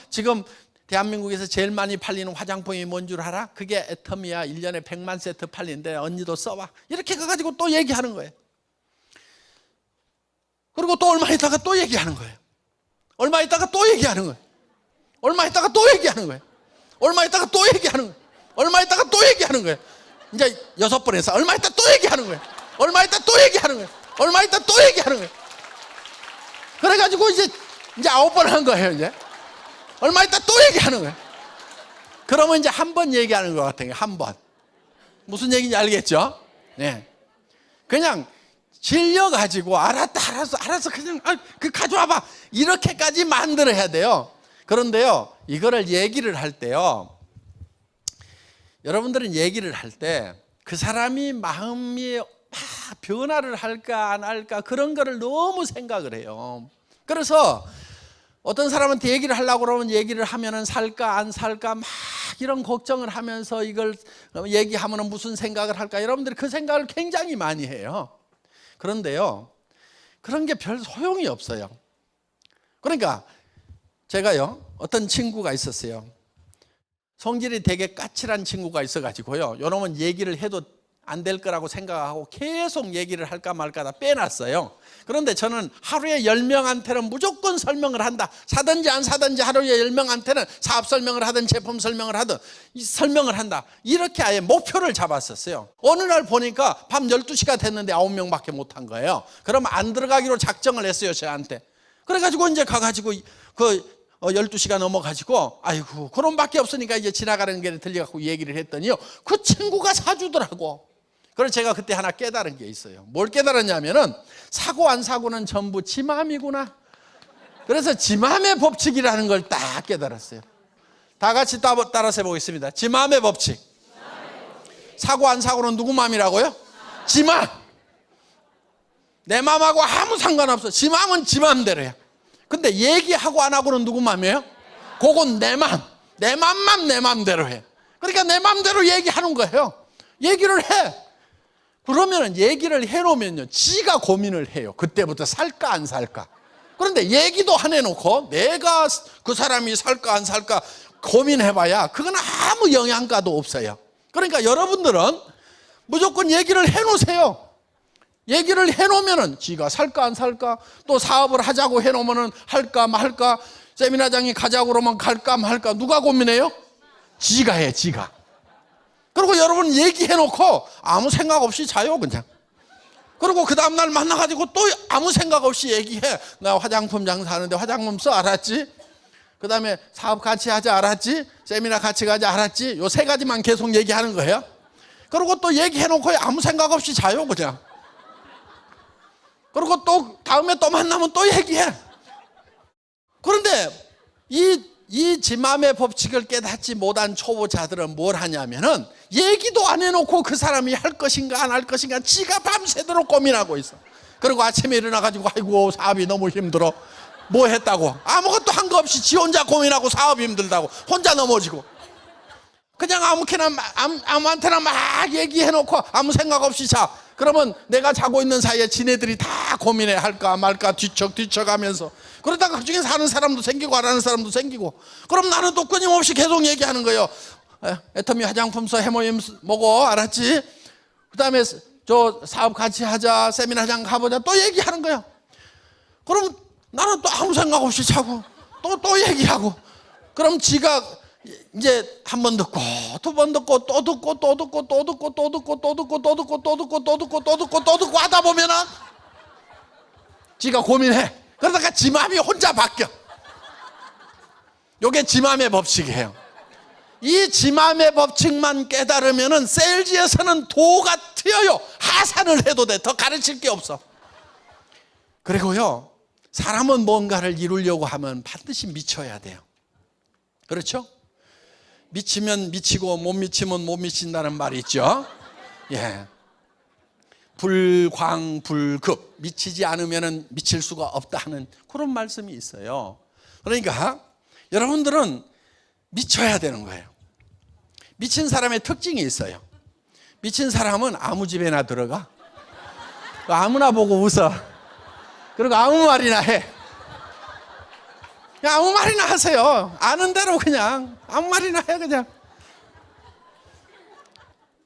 S1: 지금 대한민국에서 제일 많이 팔리는 화장품이 뭔 줄 알아? 그게 애터미야. 1년에 100만 세트 팔린대. 언니도 써봐. 이렇게 가가지고 또 얘기하는 거예요. 그리고 또 얼마 있다가 또 얘기하는 거예요. 얼마 있다가 또 얘기하는 거예요. 얼마 있다가 또 얘기하는 거예요. 얼마 있다가 또 얘기하는 거예요. 얼마 있다가 또 얘기하는 거예요. 이제 6번 해서 얼마 있다 또 얘기하는 거예요. 얼마 있다 또 얘기하는 거예요. 얼마 있다 또 얘기하는 거예요. 그래가지고 이제 9번 한 거예요. 이제 얼마 있다 또 얘기하는 거예요. 그러면 이제 한 번 얘기하는 것 같아요. 한 번. 무슨 얘기인지 알겠죠? 네. 그냥 질려가지고 알았어 그냥 그 가져와봐 이렇게까지 만들어야 돼요. 그런데요, 이거를 얘기를 할 때요, 여러분들은 얘기를 할 때 그 사람이 마음이 막 변화를 할까 안 할까 그런 거를 너무 생각을 해요. 그래서 어떤 사람한테 얘기를 하려고 그러면 얘기를 하면은 살까 안 살까 막 이런 걱정을 하면서 이걸 얘기하면은 무슨 생각을 할까, 여러분들이 그 생각을 굉장히 많이 해요. 그런데요, 그런 게 별 소용이 없어요. 그러니까 제가요, 어떤 친구가 있었어요. 성질이 되게 까칠한 친구가 있어가지고요, 요놈은 얘기를 해도 안 될 거라고 생각하고 계속 얘기를 할까 말까 다 빼놨어요. 그런데 저는 하루에 10명한테는 무조건 설명을 한다. 사든지 안 사든지 하루에 10명한테는 사업 설명을 하든 제품 설명을 하든 설명을 한다. 이렇게 아예 목표를 잡았었어요. 어느 날 보니까 밤 12시가 됐는데 9명밖에 못한 거예요. 그럼 안 들어가기로 작정을 했어요, 저한테. 그래가지고 이제 가가지고 12시가 넘어가지고 아이고 그놈밖에 없으니까 이제 지나가는 길에 들려갖고 얘기를 했더니요, 그 친구가 사주더라고. 그래서 제가 그때 하나 깨달은 게 있어요. 뭘 깨달았냐면은 사고 안 사고는 전부 지 마음이구나. 그래서 지 마음의 법칙이라는 걸 딱 깨달았어요. 다 같이 따라서 해보겠습니다. 지 마음의 법칙. 사고 안 사고는 누구 마음이라고요? 지 마음. 내 마음하고 아무 상관없어. 지 마음은 지 마음대로야. 근데 얘기하고 안 하고는 누구 마음이에요? 그건 내 마음. 내 마음만 내 마음대로 해. 그러니까 내 마음대로 얘기하는 거예요. 얘기를 해. 그러면 얘기를 해놓으면요, 지가 고민을 해요. 그때부터 살까 안 살까. 그런데 얘기도 안 해놓고 내가 그 사람이 살까 안 살까 고민해봐야 그건 아무 영향가도 없어요. 그러니까 여러분들은 무조건 얘기를 해놓으세요. 얘기를 해놓으면은 지가 살까 안 살까, 또 사업을 하자고 해놓으면은 할까 말까, 세미나장에 가자고 그러면 갈까 말까, 누가 고민해요? 지가 해, 지가. 그리고 여러분 얘기해놓고 아무 생각 없이 자요, 그냥. 그리고 그 다음날 만나가지고 또 아무 생각 없이 얘기해. 나 화장품 장사하는데 화장품 써, 알았지? 그 다음에 사업 같이 하자, 알았지? 세미나 같이 가자, 알았지? 요 3가지만 계속 얘기하는 거예요. 그리고 또 얘기해놓고 아무 생각 없이 자요, 그냥. 그리고 또 다음에 또 만나면 또 얘기해. 그런데 이 지 마음의 법칙을 깨닫지 못한 초보자들은 뭘 하냐면은 얘기도 안 해놓고 그 사람이 할 것인가 안 할 것인가 지가 밤새도록 고민하고 있어. 그리고 아침에 일어나가지고 아이고 사업이 너무 힘들어. 뭐 했다고? 아무것도 한 거 없이 지 혼자 고민하고 사업이 힘들다고 혼자 넘어지고, 그냥 아무한테나 막 얘기해놓고 아무 생각 없이 자. 그러면 내가 자고 있는 사이에 지네들이 다 고민해. 할까 말까 뒤척뒤척 하면서. 그러다가 그중에 사는 사람도 생기고 안 하는 사람도 생기고. 그럼 나는 또 끊임없이 계속 얘기하는 거예요. 애터미 화장품서 해모임 뭐고, 알았지? 그 다음에 저 사업 같이 하자, 세미나장 가보자, 또 얘기하는 거예요. 그럼 나는 또 아무 생각 없이 자고 또 얘기하고. 그럼 지가 이제 한 번 듣고 두 번 듣고 또 듣고 또 듣고 또 듣고 또 듣고 또 듣고 또 듣고 또 듣고 또 듣고 또 듣고 또 듣고 하다 보면은 지가 고민해. 그러다가 지 마음이 혼자 바뀌어. 요게 지 마음의 법칙이에요. 이 지 마음의 법칙만 깨달으면은 세일즈에서는 도가 트여요. 하산을 해도 돼. 더 가르칠 게 없어. 그리고요, 사람은 뭔가를 이루려고 하면 반드시 미쳐야 돼요. 그렇죠? 미치면 미치고 못 미치면 못 미친다는 말이 있죠. 예. 불광불급, 미치지 않으면 미칠 수가 없다 하는 그런 말씀이 있어요. 그러니까 여러분들은 미쳐야 되는 거예요. 미친 사람의 특징이 있어요. 미친 사람은 아무 집에나 들어가, 아무나 보고 웃어, 그리고 아무 말이나 해. 그냥 아무 말이나 하세요. 아는 대로 그냥 아무 말이나 해 그냥.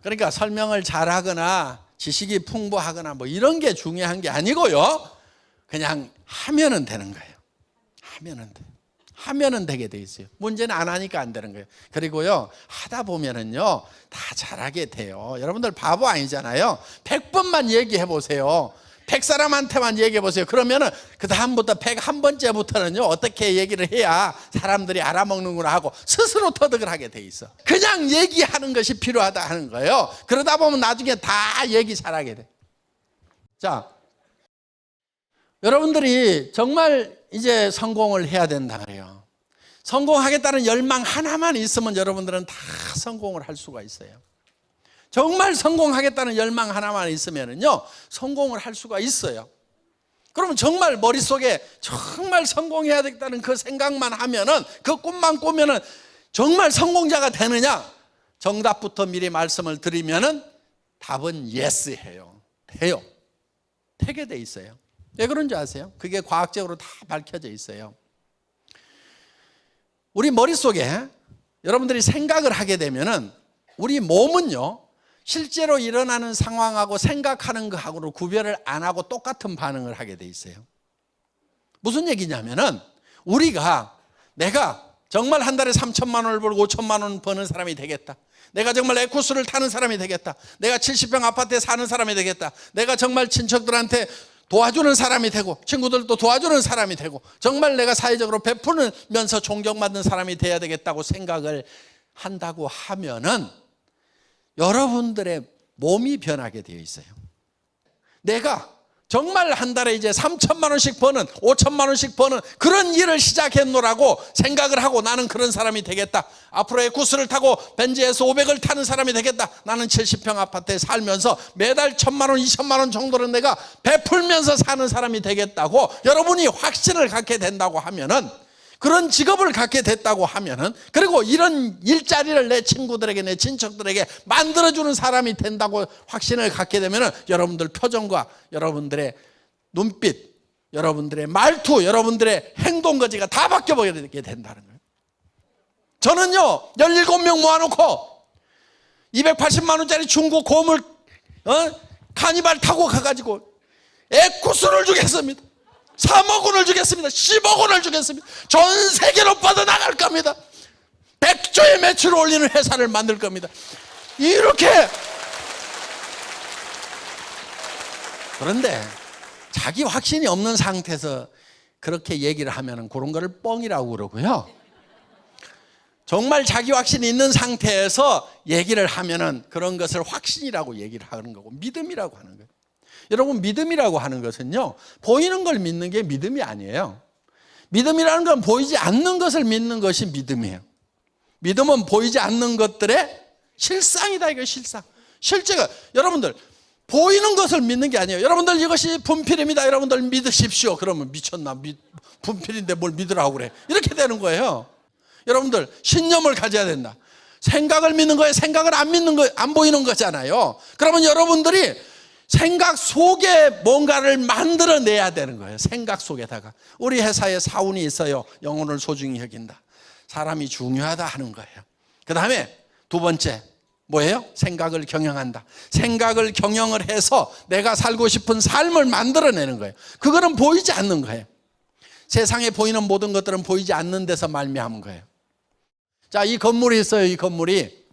S1: 그러니까 설명을 잘하거나 지식이 풍부하거나 뭐 이런 게 중요한 게 아니고요. 그냥 하면은 되는 거예요. 하면은 돼. 하면은 되게 돼 있어요. 문제는 안 하니까 안 되는 거예요. 그리고요, 하다 보면은요, 다 잘하게 돼요. 여러분들 바보 아니잖아요. 100번만 얘기해 보세요. 100사람한테만 얘기해 보세요. 그러면은 그 다음부터 101번째부터는요, 어떻게 얘기를 해야 사람들이 알아먹는구나 하고 스스로 터득을 하게 돼 있어. 그냥 얘기하는 것이 필요하다 하는 거예요. 그러다 보면 나중에 다 얘기 잘하게 돼. 자, 여러분들이 정말 이제 성공을 해야 된다 그래요. 성공하겠다는 열망 하나만 있으면 여러분들은 다 성공을 할 수가 있어요. 정말 성공하겠다는 열망 하나만 있으면요, 성공을 할 수가 있어요. 그러면 정말 머릿속에 정말 성공해야 되겠다는 그 생각만 하면은, 그 꿈만 꾸면은 정말 성공자가 되느냐? 정답부터 미리 말씀을 드리면은 답은 예스예요. 돼요. 되게 돼 있어요. 왜 그런지 아세요? 그게 과학적으로 다 밝혀져 있어요. 우리 머릿속에 여러분들이 생각을 하게 되면은 우리 몸은요, 실제로 일어나는 상황하고 생각하는 거하고는 구별을 안 하고 똑같은 반응을 하게 돼 있어요. 무슨 얘기냐면은, 내가 정말 한 달에 3천만 원을 벌고 5천만 원 버는 사람이 되겠다. 내가 정말 에쿠스를 타는 사람이 되겠다. 내가 70평 아파트에 사는 사람이 되겠다. 내가 정말 친척들한테 도와주는 사람이 되고 친구들도 도와주는 사람이 되고 정말 내가 사회적으로 베푸면서 존경받는 사람이 돼야 되겠다고 생각을 한다고 하면은 여러분들의 몸이 변하게 되어 있어요. 내가 정말 한 달에 이제 3천만 원씩 버는, 5천만 원씩 버는 그런 일을 시작했노라고 생각을 하고 나는 그런 사람이 되겠다. 앞으로 에쿠스를 타고 벤츠에서 500을 타는 사람이 되겠다. 나는 70평 아파트에 살면서 매달 1,000만 원, 2천만 원 정도는 내가 베풀면서 사는 사람이 되겠다고 여러분이 확신을 갖게 된다고 하면은, 그런 직업을 갖게 됐다고 하면은, 그리고 이런 일자리를 내 친구들에게, 내 친척들에게 만들어주는 사람이 된다고 확신을 갖게 되면은 여러분들 표정과 여러분들의 눈빛, 여러분들의 말투, 여러분들의 행동거지가 다 바뀌어버리게 된다는 거예요. 저는요, 17명 모아놓고 280만 원짜리 중고 고물 카니발 타고 가가지고 에쿠스를 주겠습니다. 3억 원을 주겠습니다. 10억 원을 주겠습니다. 전 세계로 뻗어나갈 겁니다. 100조의 매출을 올리는 회사를 만들 겁니다. 이렇게. 그런데 자기 확신이 없는 상태에서 그렇게 얘기를 하면 그런 거를 뻥이라고 그러고요. 정말 자기 확신이 있는 상태에서 얘기를 하면은 그런 것을 확신이라고 얘기를 하는 거고 믿음이라고 하는 거예요. 여러분, 믿음이라고 하는 것은요, 보이는 걸 믿는 게 믿음이 아니에요. 믿음이라는 건 보이지 않는 것을 믿는 것이 믿음이에요. 믿음은 보이지 않는 것들의 실상이다. 이거 실상. 실제가 여러분들 보이는 것을 믿는 게 아니에요. 여러분들 이것이 분필입니다. 여러분들 믿으십시오. 그러면 미쳤나? 분필인데 뭘 믿으라고 그래. 이렇게 되는 거예요. 여러분들 신념을 가져야 된다. 생각을 믿는 거예요. 생각을 안 믿는 거, 안 보이는 거잖아요. 그러면 여러분들이 생각 속에 뭔가를 만들어내야 되는 거예요. 생각 속에다가. 우리 회사에 사운이 있어요. 영혼을 소중히 여긴다. 사람이 중요하다 하는 거예요. 그 다음에 두 번째 뭐예요? 생각을 경영한다. 생각을 경영을 해서 내가 살고 싶은 삶을 만들어내는 거예요. 그거는 보이지 않는 거예요. 세상에 보이는 모든 것들은 보이지 않는 데서 말미암은 거예요. 자, 이 건물이 있어요. 이 건물이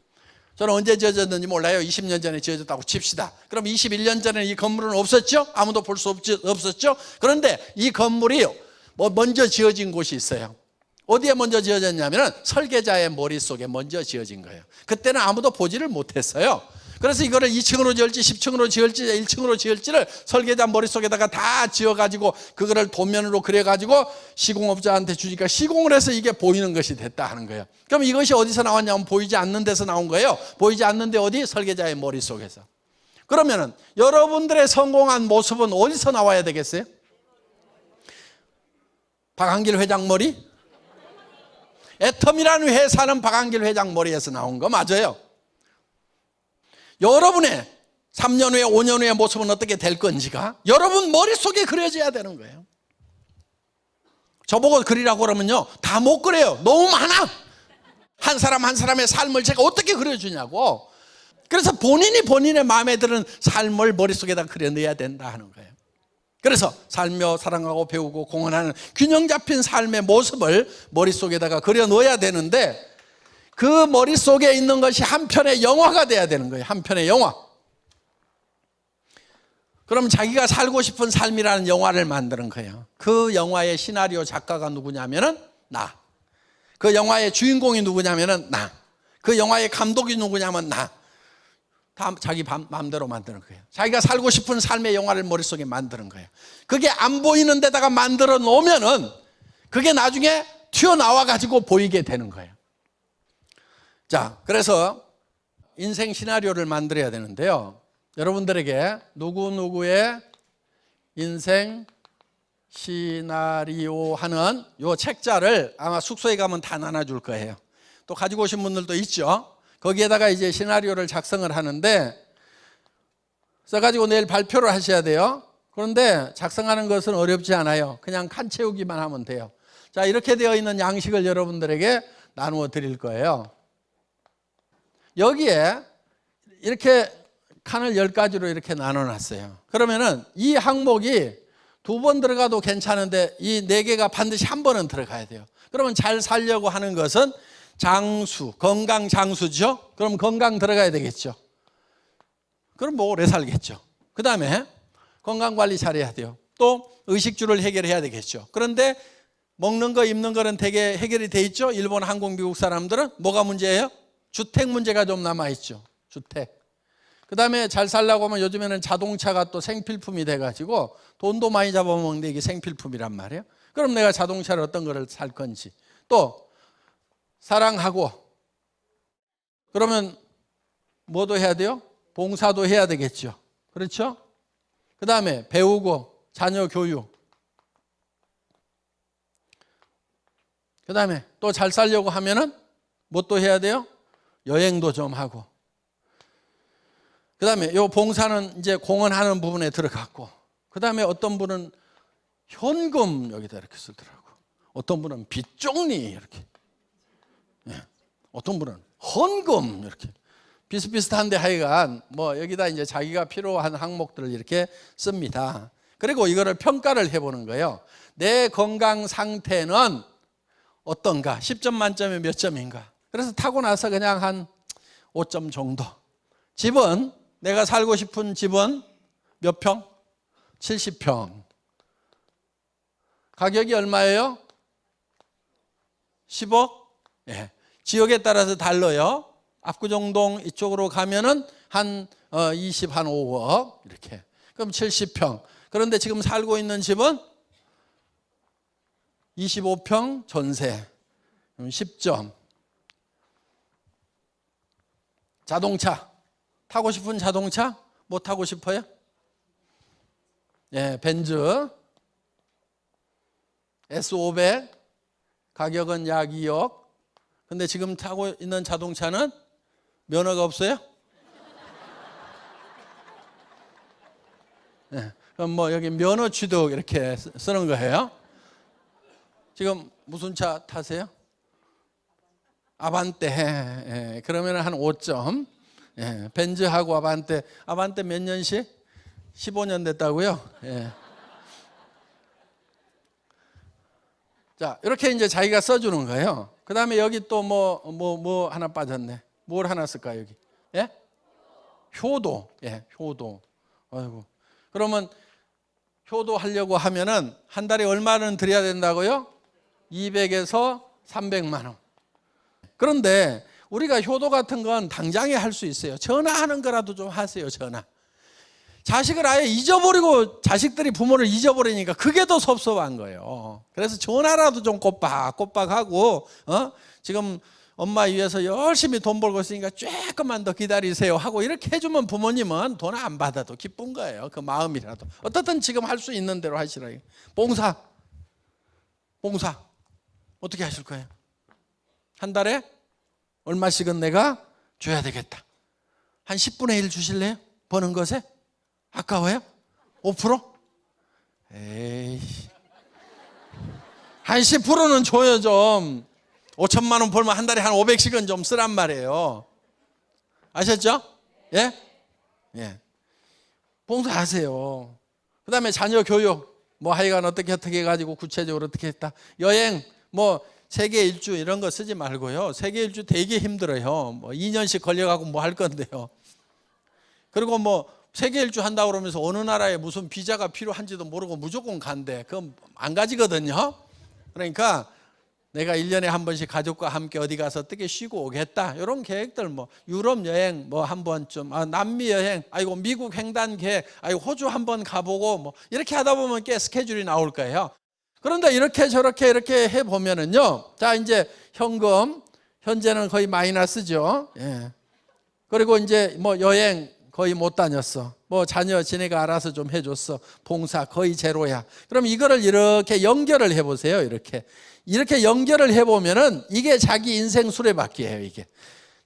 S1: 저는 언제 지어졌는지 몰라요. 20년 전에 지어졌다고 칩시다. 그럼 21년 전에 이 건물은 없었죠? 아무도 볼 수 없었죠? 그런데 이 건물이 먼저 지어진 곳이 있어요. 어디에 먼저 지어졌냐면 설계자의 머릿속에 먼저 지어진 거예요. 그때는 아무도 보지를 못했어요. 그래서 이거를 2층으로 지을지 10층으로 지을지 1층으로 지을지를 설계자 머릿속에다가 다 지어가지고 그거를 도면으로 그려가지고 시공업자한테 주니까 시공을 해서 이게 보이는 것이 됐다 하는 거예요. 그럼 이것이 어디서 나왔냐면 보이지 않는 데서 나온 거예요. 보이지 않는데 어디? 설계자의 머릿속에서. 그러면은 여러분들의 성공한 모습은 어디서 나와야 되겠어요? 박한길 회장 머리? 애텀이라는 회사는 박한길 회장 머리에서 나온 거 맞아요. 여러분의 3년 후에 5년 후의 모습은 어떻게 될 건지가 여러분 머릿속에 그려져야 되는 거예요. 저보고 그리라고 그러면요 다 못 그려요. 너무 많아. 한 사람 한 사람의 삶을 제가 어떻게 그려주냐고. 그래서 본인이 본인의 마음에 드는 삶을 머릿속에다 그려내야 된다 하는 거예요. 그래서 살며 사랑하고 배우고 공헌하는 균형 잡힌 삶의 모습을 머릿속에다가 그려넣어야 되는데 그 머릿속에 있는 것이 한 편의 영화가 돼야 되는 거예요. 한 편의 영화. 그럼 자기가 살고 싶은 삶이라는 영화를 만드는 거예요. 그 영화의 시나리오 작가가 누구냐면은 나. 그 영화의 주인공이 누구냐면은 나. 그 영화의 감독이 누구냐면 나. 다 자기 마음대로 만드는 거예요. 자기가 살고 싶은 삶의 영화를 머릿속에 만드는 거예요. 그게 안 보이는 데다가 만들어 놓으면은 그게 나중에 튀어나와 가지고 보이게 되는 거예요. 자, 그래서 인생 시나리오를 만들어야 되는데요. 여러분들에게 누구누구의 인생 시나리오 하는 요 책자를 아마 숙소에 가면 다 나눠줄 거예요. 또 가지고 오신 분들도 있죠. 거기에다가 이제 시나리오를 작성을 하는데 써가지고 내일 발표를 하셔야 돼요. 그런데 작성하는 것은 어렵지 않아요. 그냥 칸 채우기만 하면 돼요. 자, 이렇게 되어 있는 양식을 여러분들에게 나누어 드릴 거예요. 여기에 이렇게 칸을 10가지로 이렇게 나눠놨어요. 그러면은 이 항목이 2번 들어가도 괜찮은데 이 4개가 반드시 한 번은 들어가야 돼요. 그러면 잘 살려고 하는 것은 장수, 건강 장수죠. 그럼 건강 들어가야 되겠죠. 그럼 뭐 오래 살겠죠. 그 다음에 건강관리 잘해야 돼요. 또 의식주를 해결해야 되겠죠. 그런데 먹는 거 입는 거는 되게 해결이 돼 있죠. 일본, 한국, 미국 사람들은 뭐가 문제예요? 주택 문제가 좀 남아있죠. 주택. 그 다음에 잘 살려고 하면 요즘에는 자동차가 또 생필품이 돼가지고 돈도 많이 잡아먹는데 이게 생필품이란 말이에요. 그럼 내가 자동차를 어떤 거를 살 건지. 또 사랑하고 그러면 뭐도 해야 돼요? 봉사도 해야 되겠죠. 그렇죠? 그 다음에 배우고 자녀 교육. 그 다음에 또 잘 살려고 하면은 뭐 또 해야 돼요? 여행도 좀 하고. 그 다음에 요 봉사는 이제 공헌하는 부분에 들어갔고, 그 다음에 어떤 분은 현금 여기다 이렇게 쓰더라고. 어떤 분은 빚종리 이렇게. 예. 어떤 분은 헌금 이렇게. 비슷비슷한데 하여간 뭐 여기다 이제 자기가 필요한 항목들을 이렇게 씁니다. 그리고 이거를 평가를 해보는 거예요. 내 건강 상태는 어떤가? 10점 만점에 몇 점인가? 그래서 타고 나서 그냥 한 5점 정도. 집은 내가 살고 싶은 집은 몇 평? 70평. 가격이 얼마예요? 10억? 예. 지역에 따라서 달라요. 압구정동 이쪽으로 가면은 한 5억 이렇게. 그럼 70평. 그런데 지금 살고 있는 집은 25평 전세. 10점. 자동차. 타고 싶은 자동차? 뭐 타고 싶어요? 예, 벤츠. S500. 가격은 약 2억. 근데 지금 타고 있는 자동차는 면허가 없어요? 네, 그럼 뭐 여기 면허 취득 이렇게 쓰는 거예요. 지금 무슨 차 타세요? 아반떼. 예, 그러면 한 5점. 예, 벤츠하고 아반떼. 아반떼 몇 년씩? 15년 됐다고요? 예. 자, 이렇게 이제 자기가 써주는 거예요. 그 다음에 여기 또 뭐 하나 빠졌네. 뭘 하나 쓸까, 여기? 예? 효도. 예, 효도. 아이고. 그러면 효도 하려고 하면은 한 달에 얼마는 드려야 된다고요? 200에서 300만 원. 그런데 우리가 효도 같은 건 당장에 할 수 있어요. 전화하는 거라도 좀 하세요, 전화. 자식을 아예 잊어버리고 자식들이 부모를 잊어버리니까 그게 더 섭섭한 거예요. 그래서 전화라도 좀 꼬박꼬박하고 지금 엄마 위해서 열심히 돈 벌고 있으니까 조금만 더 기다리세요 하고 이렇게 해주면 부모님은 돈 안 받아도 기쁜 거예요. 그 마음이라도. 어떻든 지금 할 수 있는 대로 하시라. 봉사 어떻게 하실 거예요? 한 달에 얼마씩은 내가 줘야 되겠다. 한 10분의 1 주실래요? 버는 것에? 아까워요? 5%? 에이, 한 10%는 줘요 좀. 5천만 원 벌면 한 달에 한 500씩은 좀 쓰란 말이에요. 아셨죠? 예? 예. 봉사하세요. 그 다음에 자녀 교육, 뭐 하여간 어떻게 해가지고 구체적으로 어떻게 했다. 여행, 뭐 세계 일주 이런 거 쓰지 말고요. 세계 일주 되게 힘들어요. 뭐 2년씩 걸려가고 뭐 할 건데요. 그리고 뭐 세계 일주 한다고 그러면서 어느 나라에 무슨 비자가 필요한지도 모르고 무조건 간대. 그건 안 가지거든요. 그러니까 내가 1년에 한 번씩 가족과 함께 어디 가서 어떻게 쉬고 오겠다. 이런 계획들 뭐 유럽 여행 뭐 한 번쯤, 남미 여행, 아이고 미국 횡단 계획, 아이고 호주 한 번 가보고 뭐 이렇게 하다 보면 꽤 스케줄이 나올 거예요. 그런데 이렇게 저렇게 이렇게 해 보면은요. 자, 이제 현금 현재는 거의 마이너스죠. 예. 그리고 이제 뭐 여행 거의 못 다녔어. 뭐 자녀 지네가 알아서 좀 해줬어. 봉사 거의 제로야. 그럼 이거를 이렇게 연결을 해보세요. 이렇게 연결을 해보면은 이게 자기 인생 수레바퀴예요. 이게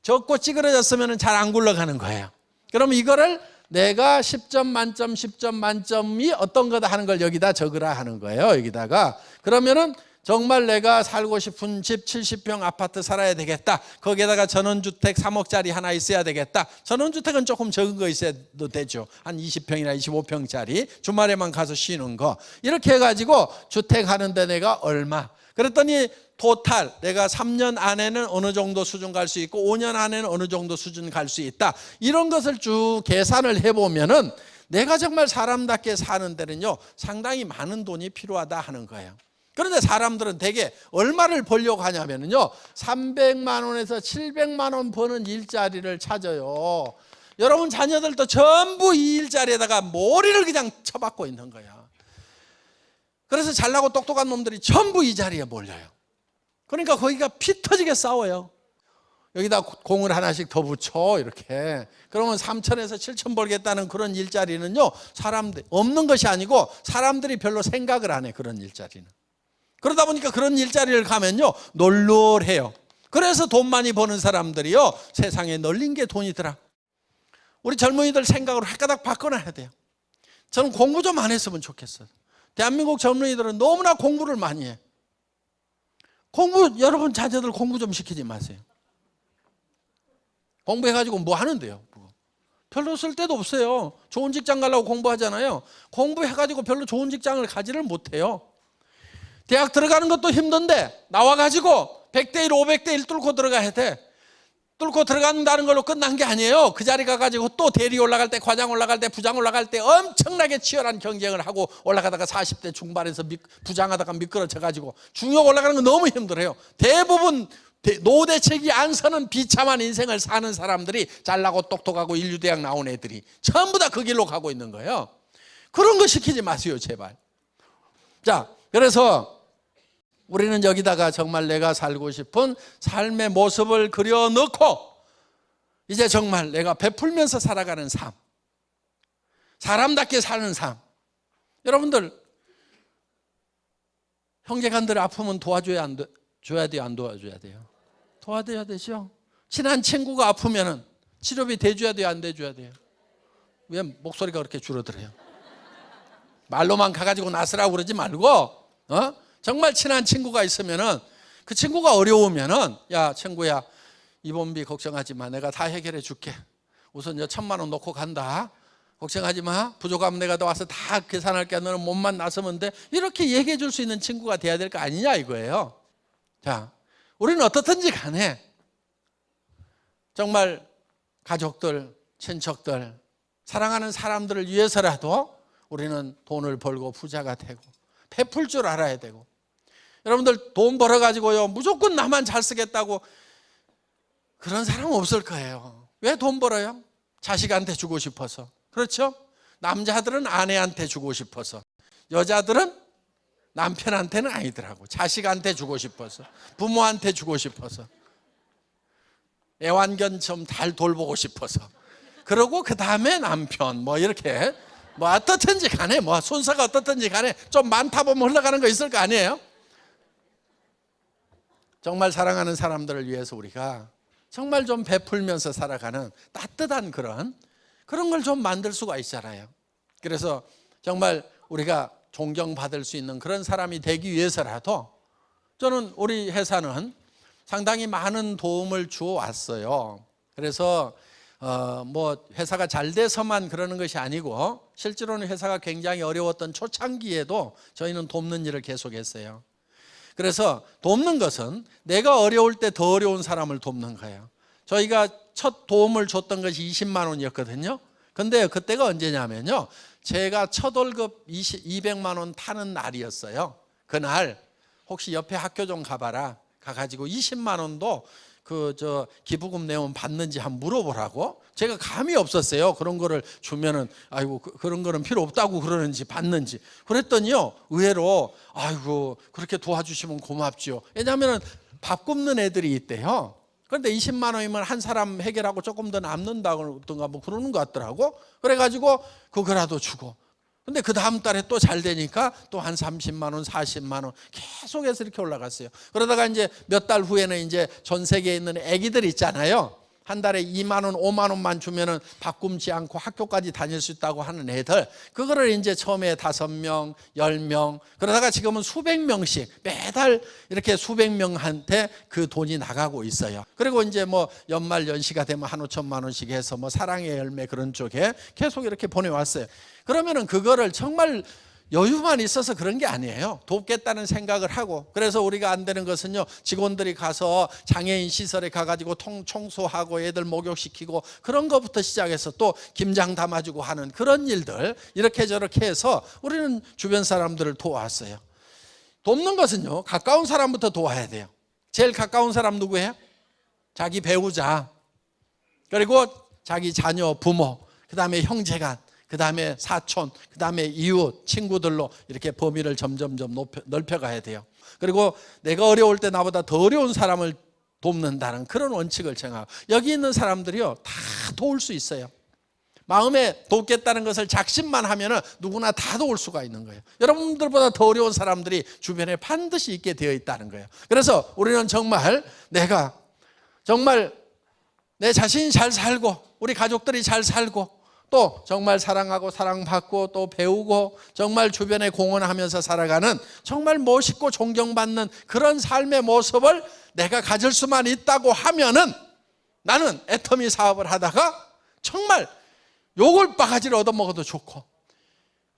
S1: 적고 찌그러졌으면은 잘 안 굴러가는 거예요. 그럼 이거를 내가 10점 만점 10점 만점이 어떤 거다 하는 걸 여기다 적으라 하는 거예요. 여기다가 그러면은 정말 내가 살고 싶은 집 70평 아파트 살아야 되겠다. 거기에다가 전원주택 3억짜리 하나 있어야 되겠다. 전원주택은 조금 적은 거 있어도 되죠. 한 20평이나 25평짜리 주말에만 가서 쉬는 거. 이렇게 해가지고 주택 하는데 내가 얼마. 그랬더니 토탈 내가 3년 안에는 어느 정도 수준 갈 수 있고 5년 안에는 어느 정도 수준 갈 수 있다. 이런 것을 쭉 계산을 해보면은 내가 정말 사람답게 사는 데는요 상당히 많은 돈이 필요하다 하는 거예요. 그런데 사람들은 대개 얼마를 벌려고 하냐면요 300만 원에서 700만 원 버는 일자리를 찾아요. 여러분 자녀들도 전부 이 일자리에다가 머리를 그냥 쳐박고 있는 거야. 그래서 잘나고 똑똑한 놈들이 전부 이 자리에 몰려요. 그러니까 거기가 피 터지게 싸워요. 여기다 공을 하나씩 더 붙여 이렇게. 그러면 3천에서 7천 벌겠다는 그런 일자리는요 사람들 없는 것이 아니고 사람들이 별로 생각을 안 해. 그런 일자리는. 그러다 보니까 그런 일자리를 가면요 놀놀해요. 그래서 돈 많이 버는 사람들이요 세상에 널린 게 돈이더라. 우리 젊은이들 생각을 헷가닥 바꿔놔야 돼요. 저는 공부 좀 안 했으면 좋겠어요. 대한민국 젊은이들은 너무나 공부를 많이 해. 여러분 자녀들 공부 좀 시키지 마세요. 공부해가지고 뭐 하는데요? 별로 쓸 데도 없어요. 좋은 직장 가려고 공부하잖아요. 공부해가지고 별로 좋은 직장을 가지를 못해요. 대학 들어가는 것도 힘든데 나와가지고 100대 1, 500대 1 뚫고 들어가야 돼. 뚫고 들어간다는 걸로 끝난 게 아니에요. 그 자리 가가지고 또 대리 올라갈 때, 과장 올라갈 때, 부장 올라갈 때 엄청나게 치열한 경쟁을 하고 올라가다가 40대 중반에서 부장하다가 미끄러져가지고 중역 올라가는 거 너무 힘들어요. 대부분 노대책이 안 서는 비참한 인생을 사는 사람들이 잘나고 똑똑하고 인류대학 나온 애들이 전부 다 그 길로 가고 있는 거예요. 그런 거 시키지 마세요 제발. 자, 그래서 우리는 여기다가 정말 내가 살고 싶은 삶의 모습을 그려넣고 이제 정말 내가 베풀면서 살아가는 삶, 사람답게 사는 삶. 여러분들 형제간들 아프면 도와줘야 줘야 돼요, 안 도와줘야 돼요? 도와줘야 되죠. 친한 친구가 아프면은 치료비 대줘야 돼요, 안 대줘야 돼요? 왜 목소리가 그렇게 줄어들어요? 말로만 가가지고 나서라고 그러지 말고 정말 친한 친구가 있으면은 그 친구가 어려우면은 야 친구야 입원비 걱정하지 마. 내가 다 해결해 줄게. 우선 1,000만 원 놓고 간다. 걱정하지 마. 부족하면 내가 와서 다 계산할게. 너는 몸만 나서면 돼. 이렇게 얘기해 줄 수 있는 친구가 돼야 될 거 아니냐 이거예요. 자, 우리는 어떻든지 간에 정말 가족들, 친척들, 사랑하는 사람들을 위해서라도 우리는 돈을 벌고 부자가 되고 베풀 줄 알아야 되고. 여러분들 돈 벌어가지고요 무조건 나만 잘 쓰겠다고 그런 사람은 없을 거예요. 왜 돈 벌어요? 자식한테 주고 싶어서. 그렇죠? 남자들은 아내한테 주고 싶어서, 여자들은 남편한테는 아니더라고. 자식한테 주고 싶어서, 부모한테 주고 싶어서. 애완견 좀 잘 돌보고 싶어서. 그러고 그 다음에 남편 뭐 이렇게 뭐 어떻든지 간에 뭐 순서가 어떻든지 간에 좀 많다 보면 흘러가는 거 있을 거 아니에요? 정말 사랑하는 사람들을 위해서 우리가 정말 좀 베풀면서 살아가는 따뜻한 그런 걸 좀 만들 수가 있잖아요. 그래서 정말 우리가 존경받을 수 있는 그런 사람이 되기 위해서라도 저는 우리 회사는 상당히 많은 도움을 주어 왔어요. 그래서 뭐 회사가 잘 돼서만 그러는 것이 아니고 실제로는 회사가 굉장히 어려웠던 초창기에도 저희는 돕는 일을 계속했어요. 그래서 돕는 것은 내가 어려울 때 더 어려운 사람을 돕는 거예요. 저희가 첫 도움을 줬던 것이 20만 원이었거든요. 근데 그때가 언제냐면요, 제가 첫 월급 200만 원 타는 날이었어요. 그날 혹시 옆에 학교 좀 가봐라, 가가지고 20만 원도 기부금 내면 받는지 한번 물어보라고. 제가 감이 없었어요. 그런 거를 주면은 아이고 그런 거는 필요 없다고 그러는지 받는지. 그랬더니요, 의외로 아이고 그렇게 도와주시면 고맙죠. 왜냐하면 밥 굶는 애들이 있대요. 그런데 20만 원이면 한 사람 해결하고 조금 더 남는다던가 뭐 그러는 것 같더라고. 그래가지고 그거라도 주고. 근데 그 다음 달에 또 잘 되니까 또 한 30만 원, 40만 원 계속해서 이렇게 올라갔어요. 그러다가 이제 몇 달 후에는 이제 전 세계에 있는 애기들 있잖아요. 한 달에 2만 원, 5만 원만 주면은 밥 굶지 않고 학교까지 다닐 수 있다고 하는 애들, 그거를 이제 처음에 5명, 10명, 그러다가 지금은 수백 명씩 매달 이렇게 수백 명한테 그 돈이 나가고 있어요. 그리고 이제 뭐 연말 연시가 되면 한 5천만 원씩 해서 뭐 사랑의 열매 그런 쪽에 계속 이렇게 보내왔어요. 그러면은 그거를 정말 여유만 있어서 그런 게 아니에요. 돕겠다는 생각을 하고. 그래서 우리가 안 되는 것은요, 직원들이 가서 장애인 시설에 가가지고 청소하고 애들 목욕시키고 그런 것부터 시작해서 또 김장 담아주고 하는 그런 일들 이렇게 저렇게 해서 우리는 주변 사람들을 도왔어요. 돕는 것은요, 가까운 사람부터 도와야 돼요. 제일 가까운 사람 누구예요? 자기 배우자, 그리고 자기 자녀, 부모, 그 다음에 형제간, 그 다음에 사촌, 그 다음에 이웃, 친구들로 이렇게 범위를 점점 넓혀가야 돼요. 그리고 내가 어려울 때 나보다 더 어려운 사람을 돕는다는 그런 원칙을 정하고, 여기 있는 사람들이요 다 도울 수 있어요. 마음에 돕겠다는 것을 작심만 하면 누구나 다 도울 수가 있는 거예요. 여러분들보다 더 어려운 사람들이 주변에 반드시 있게 되어 있다는 거예요. 그래서 우리는 정말 내가 정말 내 자신이 잘 살고 우리 가족들이 잘 살고 또 정말 사랑하고 사랑받고 또 배우고 정말 주변에 공헌하면서 살아가는 정말 멋있고 존경받는 그런 삶의 모습을 내가 가질 수만 있다고 하면은 나는 애터미 사업을 하다가 정말 욕을 바가지를 얻어먹어도 좋고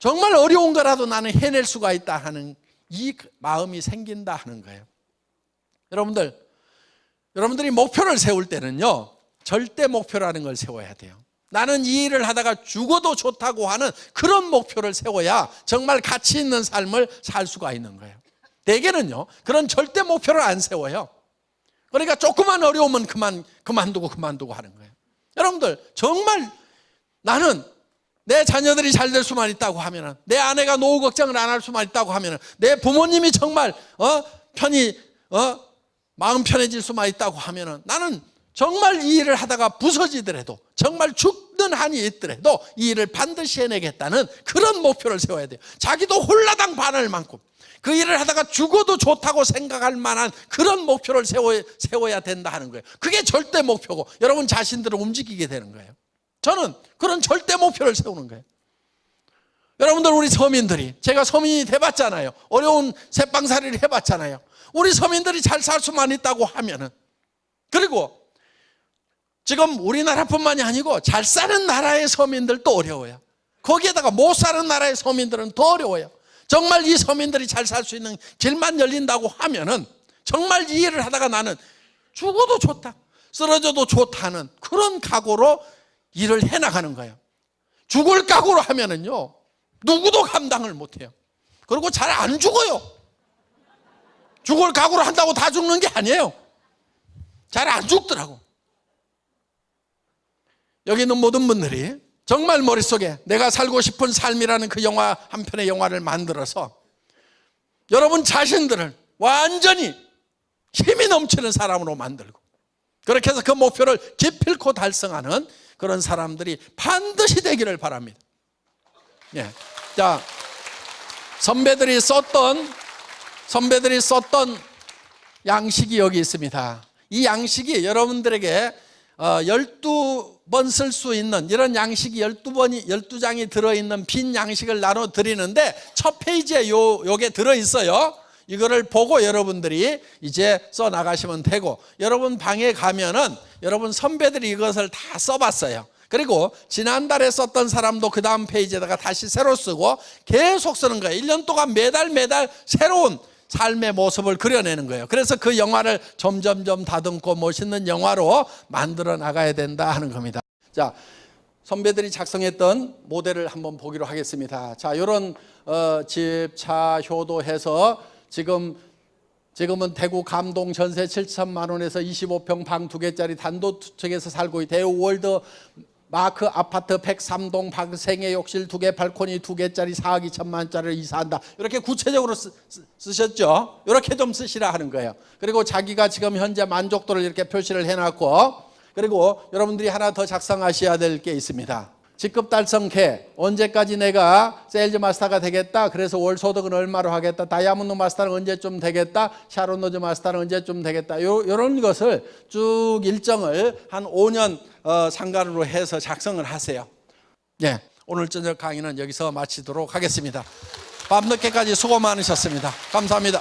S1: 정말 어려운 거라도 나는 해낼 수가 있다 하는 이 마음이 생긴다 하는 거예요. 여러분들이 목표를 세울 때는요, 절대 목표라는 걸 세워야 돼요. 나는 이 일을 하다가 죽어도 좋다고 하는 그런 목표를 세워야 정말 가치 있는 삶을 살 수가 있는 거예요. 대개는요, 그런 절대 목표를 안 세워요. 그러니까 조그만 어려우면 그만두고 하는 거예요. 여러분들, 정말 나는 내 자녀들이 잘 될 수만 있다고 하면은, 내 아내가 노후 걱정을 안 할 수만 있다고 하면은, 내 부모님이 정말 마음 편해질 수만 있다고 하면은, 나는 정말 이 일을 하다가 부서지더라도 정말 죽는 한이 있더라도 이 일을 반드시 해내겠다는 그런 목표를 세워야 돼요. 자기도 홀라당 반할 만큼 그 일을 하다가 죽어도 좋다고 생각할 만한 그런 목표를 세워야 된다 하는 거예요. 그게 절대 목표고 여러분 자신들을 움직이게 되는 거예요. 저는 그런 절대 목표를 세우는 거예요. 여러분들, 우리 서민들이, 제가 서민이 돼봤잖아요. 어려운 새빵살이를 해봤잖아요. 우리 서민들이 잘 살 수만 있다고 하면은, 그리고 지금 우리나라뿐만이 아니고 잘 사는 나라의 서민들도 어려워요. 거기에다가 못 사는 나라의 서민들은 더 어려워요. 정말 이 서민들이 잘 살 수 있는 길만 열린다고 하면은 정말 이 일을 하다가 나는 죽어도 좋다, 쓰러져도 좋다는 그런 각오로 일을 해나가는 거예요. 죽을 각오로 하면은요, 누구도 감당을 못해요. 그리고 잘 안 죽어요. 죽을 각오로 한다고 다 죽는 게 아니에요. 잘 안 죽더라고. 여기 있는 모든 분들이 정말 머릿속에 내가 살고 싶은 삶이라는 그 영화, 한 편의 영화를 만들어서 여러분 자신들을 완전히 힘이 넘치는 사람으로 만들고, 그렇게 해서 그 목표를 기필코 달성하는 그런 사람들이 반드시 되기를 바랍니다. 예. 자, 선배들이 썼던 양식이 여기 있습니다. 이 양식이 여러분들에게 12번 쓸 수 있는 이런 양식이 12장이 들어있는 빈 양식을 나눠 드리는데 첫 페이지에 요게 들어있어요. 이거를 보고 여러분들이 이제 써 나가시면 되고, 여러분 방에 가면은 여러분 선배들이 이것을 다 써봤어요. 그리고 지난달에 썼던 사람도 그 다음 페이지에다가 다시 새로 쓰고 계속 쓰는 거예요. 1년 동안 매달 새로운 삶의 모습을 그려내는 거예요. 그래서 그 영화를 점점점 다듬고 멋있는 영화로 만들어 나가야 된다 하는 겁니다. 자, 선배들이 작성했던 모델을 한번 보기로 하겠습니다. 자, 이런 집, 차, 효도해서 지금은 대구 감동 전세 7천만 원에서 25평 방 2개짜리 단독주택에서 살고 있대요. 월드 마크 아파트 103동 방생애 욕실 2개 발코니 2개짜리 4억 2천만 원짜리를 이사한다. 이렇게 구체적으로 쓰셨죠. 이렇게 좀 쓰시라 하는 거예요. 그리고 자기가 지금 현재 만족도를 이렇게 표시를 해놨고, 그리고 여러분들이 하나 더 작성하셔야 될 게 있습니다. 직급 달성케, 언제까지 내가 세일즈 마스터가 되겠다, 그래서 월 소득은 얼마로 하겠다, 다이아몬드 마스터는 언제쯤 되겠다, 샤론 로즈 마스터는 언제쯤 되겠다, 요런 것을 쭉 일정을 한 5년 상관으로 해서 작성을 하세요. 예, 오늘 저녁 강의는 여기서 마치도록 하겠습니다. 밤늦게까지 수고 많으셨습니다. 감사합니다.